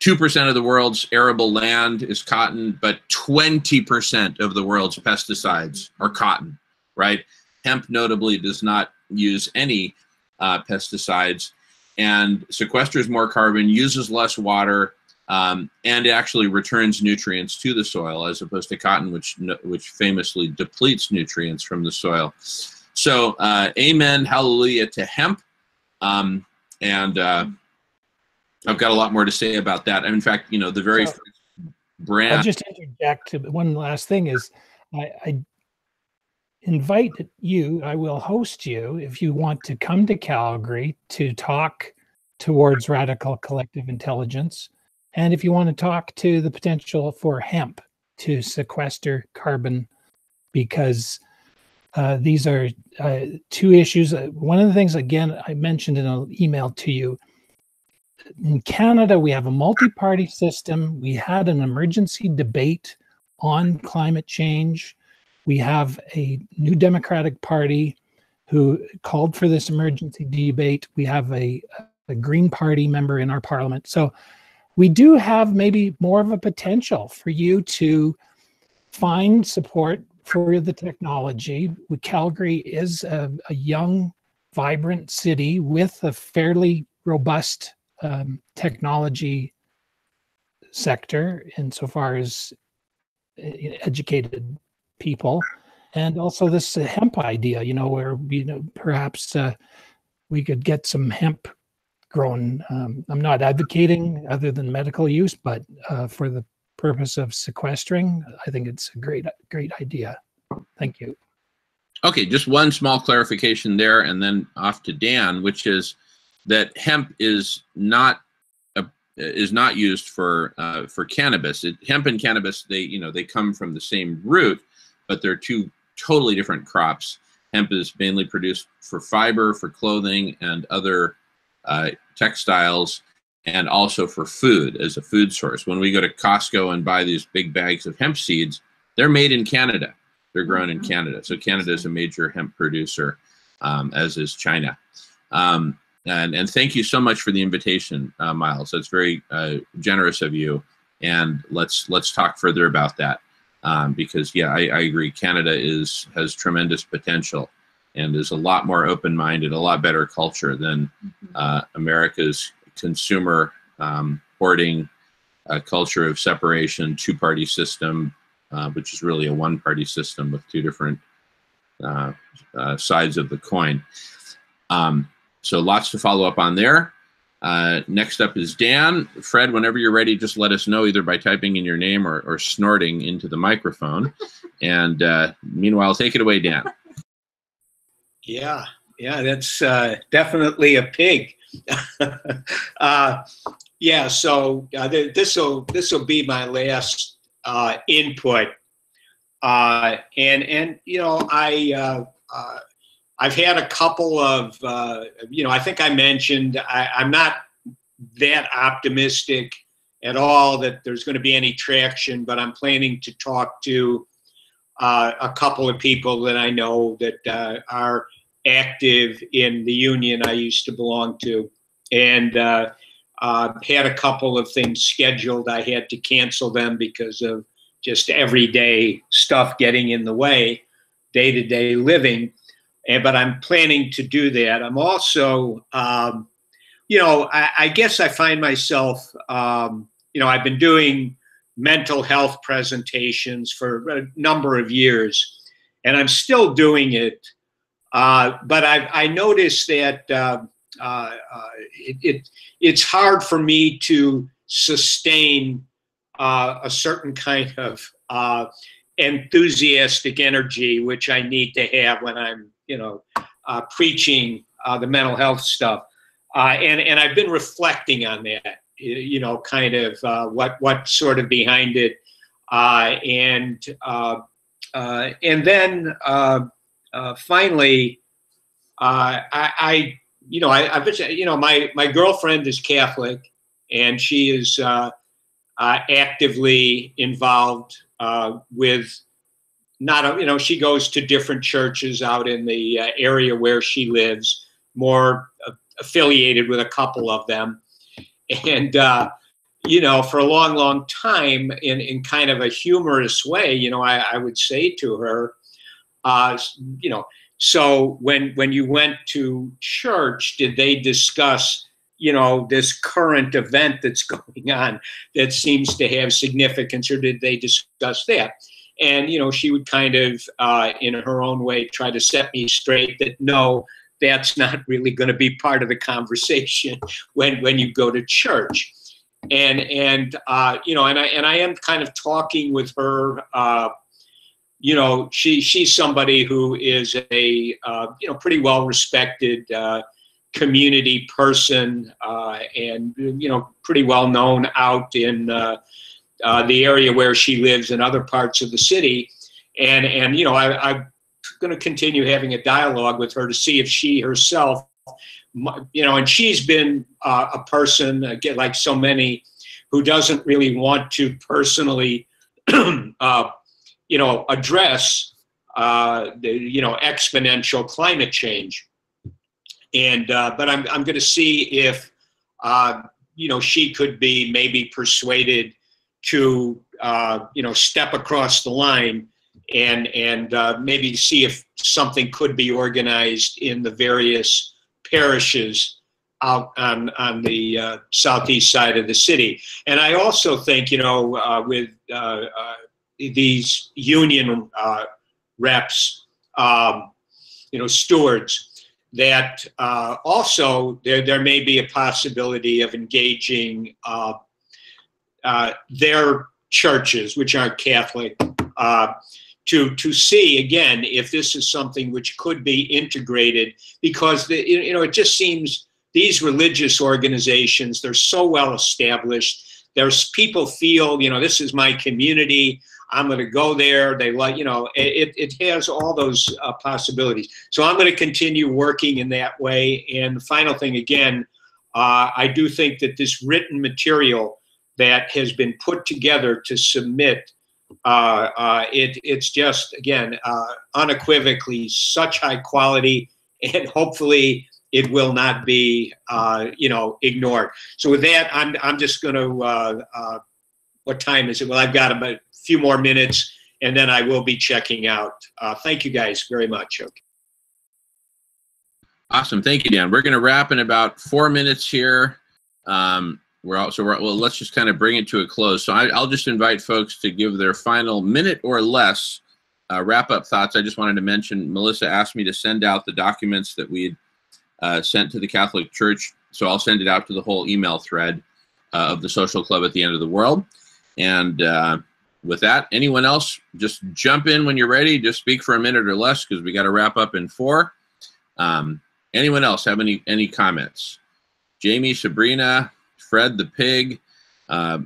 2% of the world's arable land is cotton, but 20% of the world's pesticides are cotton, right? Hemp notably does not use any pesticides and sequesters more carbon, uses less water, and it actually returns nutrients to the soil, as opposed to cotton, which famously depletes nutrients from the soil. So amen, hallelujah to hemp. And I've got a lot more to say about that. In fact, the very first brand. I'll just interject. One last thing is, I invite you, I will host you if you want to come to Calgary to talk towards radical collective intelligence. And if you want to talk to the potential for hemp to sequester carbon, because these are two issues. One of the things, again, I mentioned in an email to you, in Canada, we have a multi-party system. We had an emergency debate on climate change. We have a new Democratic Party who called for this emergency debate. We have a Green Party member in our parliament. So we do have maybe more of a potential for you to find support for the technology. Calgary is a young, vibrant city with a fairly robust technology sector insofar as educated people, and also this hemp idea, where perhaps we could get some hemp grown. I'm not advocating other than medical use, but for the purpose of sequestering, I think it's a great idea. Thank you. Okay, just one small clarification there, and then off to Dan, which is that hemp is not used for cannabis. Hemp and cannabis, they come from the same root, but they're two totally different crops. Hemp is mainly produced for fiber, for clothing, and other textiles, and also for food, as a food source. When we go to Costco and buy these big bags of hemp seeds, they're made in Canada. They're grown in Canada. So Canada is a major hemp producer, as is China. And thank you so much for the invitation, Miles. That's very generous of you. And let's talk further about that, because yeah, I agree. Canada has tremendous potential and is a lot more open-minded, a lot better culture than America's consumer hoarding culture of separation, two-party system, which is really a one-party system with two different sides of the coin. So lots to follow up on there. Next up is Dan. Fred, whenever you're ready, just let us know, either by typing in your name or snorting into the microphone. And meanwhile, take it away, Dan. Yeah, that's definitely a pig. Yeah, so this will be my last input. And I've had a couple of, I think I mentioned, I'm not that optimistic at all that there's going to be any traction, but I'm planning to talk to a couple of people that I know that are active in the union I used to belong to, and had a couple of things scheduled. I had to cancel them because of just everyday stuff getting in the way, day-to-day living. But I'm planning to do that. I'm also, I guess I find myself, I've been doing mental health presentations for a number of years, and I'm still doing it. But I noticed that it's hard for me to sustain a certain kind of enthusiastic energy, which I need to have when I'm, preaching the mental health stuff. And I've been reflecting on that, kind of what sort of behind it. And then finally, my girlfriend is Catholic, and she is actively involved with she goes to different churches out in the area where she lives, more affiliated with a couple of them. And, for a long, long time, in kind of a humorous way, I would say to her, so when you went to church, did they discuss, this current event that's going on that seems to have significance, or did they discuss that? And, she would kind of, in her own way, try to set me straight that, no, that's not really going to be part of the conversation when you go to church. And I am kind of talking with her. She's somebody who is a pretty well respected community person, and pretty well known out in the area where she lives and other parts of the city. And I'm going to continue having a dialogue with her to see if she herself, and she's been a person, again, like so many, who doesn't really want to personally, address the, exponential climate change. And, but I'm going to see if, she could be maybe persuaded to, step across the line and maybe see if something could be organized in the various parishes out on the southeast side of the city. And I also think, with these union reps, stewards, that also there may be a possibility of engaging their churches, which aren't Catholic, to see again if this is something which could be integrated, because it just seems these religious organizations, they're so well established. There's people feel, this is my community, I'm going to go there. They like, it has all those possibilities. So I'm going to continue working in that way. And the final thing, again, I do think that this written material that has been put together to submit, it's just, again, unequivocally such high quality, and hopefully it will not be, ignored. So with that, I'm just going to, what time is it? Well, I've got about a few more minutes, and then I will be checking out. Thank you guys very much. Okay. Awesome. Thank you, Dan. We're going to wrap in about 4 minutes here. Well, let's just kind of bring it to a close. So I'll just invite folks to give their final minute or less wrap-up thoughts. I just wanted to mention, Melissa asked me to send out the documents that we had sent to the Catholic Church. So I'll send it out to the whole email thread of the Social Club at the End of the World. And with that, anyone else, just jump in when you're ready. Just speak for a minute or less, because we got to wrap up in 4. Anyone else have any comments? Jamie, Sabrina, Fred the Pig,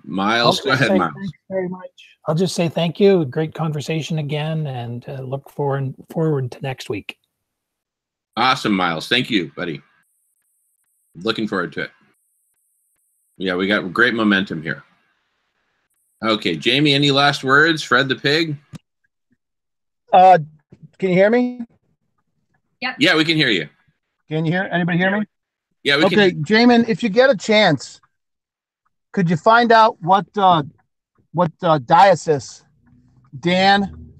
Miles. Go ahead, Miles. Thanks very much. I'll just say thank you. Great conversation again, and look forward to next week. Awesome, Miles. Thank you, buddy. Looking forward to it. Yeah, we got great momentum here. Okay, Jamie, any last words? Fred the Pig? Can you hear me? Yep. Yeah, we can hear you. Can you hear? Anybody hear me? Yeah, we can. Okay, Jamin, if you get a chance, could you find out what diocese Dan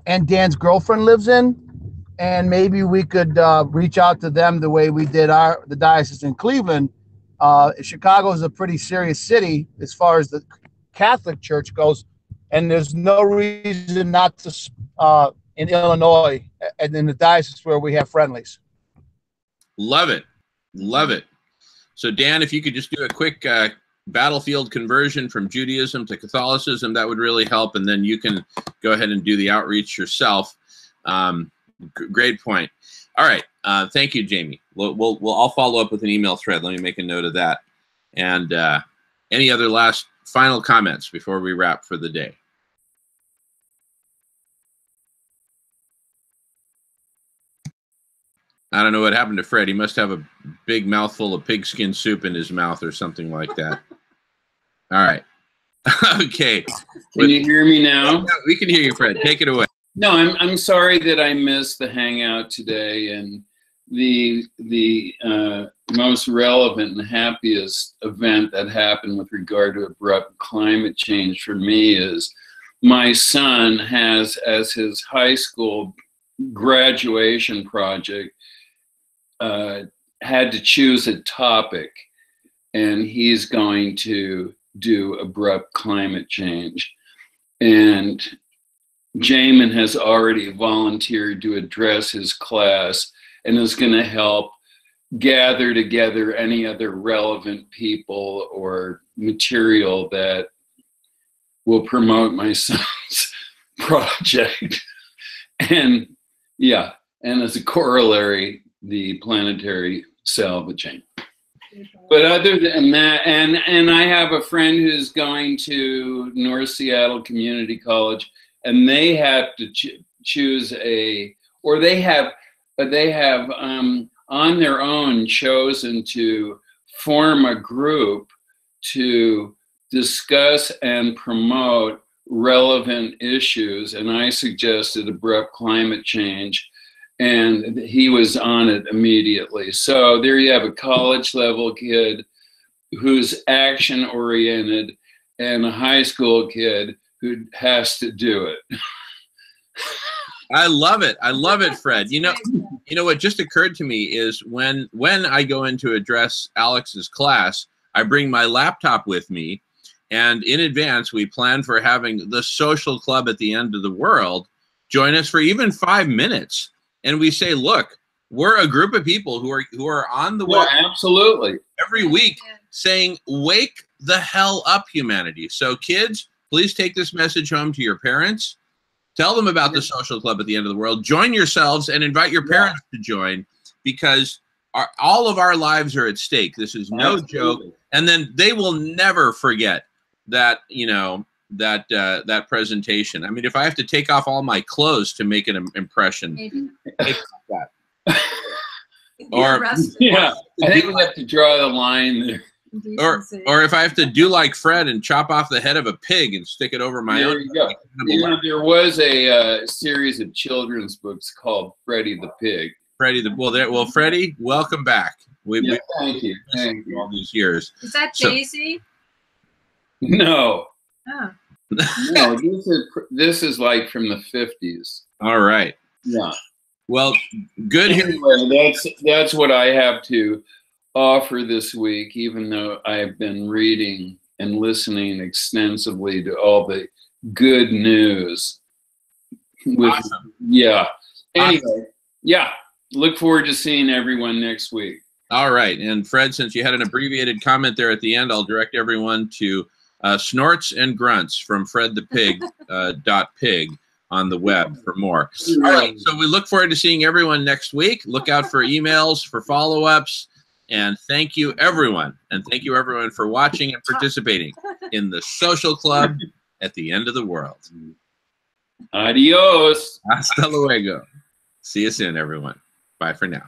and Dan's girlfriend lives in, and maybe we could reach out to them the way we did the diocese in Cleveland. Chicago is a pretty serious city as far as the Catholic Church goes, and there's no reason not to in Illinois and in the diocese where we have friendlies. Love it. Love it. So Dan, if you could just do a quick battlefield conversion from Judaism to Catholicism, that would really help. And then you can go ahead and do the outreach yourself. Great point. All right. Thank you, Jamie. I'll follow up with an email thread. Let me make a note of that. And any other last final comments before we wrap for the day? I don't know what happened to Fred. He must have a big mouthful of pigskin soup in his mouth or something like that. All right. Okay. Can you hear me now? We can hear you, Fred. Take it away. No, I'm sorry that I missed the hangout today, and the most relevant and happiest event that happened with regard to abrupt climate change for me is my son has, as his high school graduation project, had to choose a topic, and he's going to do abrupt climate change. And Jamin has already volunteered to address his class and is going to help gather together any other relevant people or material that will promote my son's project. And yeah, and as a corollary, the planetary salvaging. But other than that, and I have a friend who's going to North Seattle Community College, and they have to choose or they have on their own chosen to form a group to discuss and promote relevant issues. And I suggested abrupt climate change, and he was on it immediately. So there you have a college level kid who's action oriented and a high school kid who has to do it. I love it. I love it, Fred. You know what just occurred to me is when I go in to address Alex's class, I bring my laptop with me, and in advance we plan for having the social club at the end of the world join us for even 5 minutes. And we say, look, we're a group of people who are on the web absolutely every week saying, wake the hell up, humanity. So kids, please take this message home to your parents. Tell them about the social club at the end of the world. Join yourselves and invite your parents to join, because all of our lives are at stake. This is no joke. And then they will never forget that, that presentation. I mean, if I have to take off all my clothes to make an impression, take that. Or yeah, I think we have to draw the line there. Or if I have to do like Fred and chop off the head of a pig and stick it over my own. There was a series of children's books called Freddie the Pig. Well, Freddie, welcome back. Thank you. Thank you. All these years. Is that Daisy? No. Oh. No, this is like from the 50s. All right. Yeah. Well, good. Anyway, that's what I have to offer this week, even though I've been reading and listening extensively to all the good news. Awesome. Yeah. Anyway, yeah. Look forward to seeing everyone next week. All right. And Fred, since you had an abbreviated comment there at the end, I'll direct everyone to Snorts and Grunts from Fred the Pig .pig on the web for more. All right. So we look forward to seeing everyone next week. Look out for emails for follow-ups. And thank you, everyone. And thank you, everyone, for watching and participating in the social club at the end of the world. Adios. Hasta luego. See you soon, everyone. Bye for now.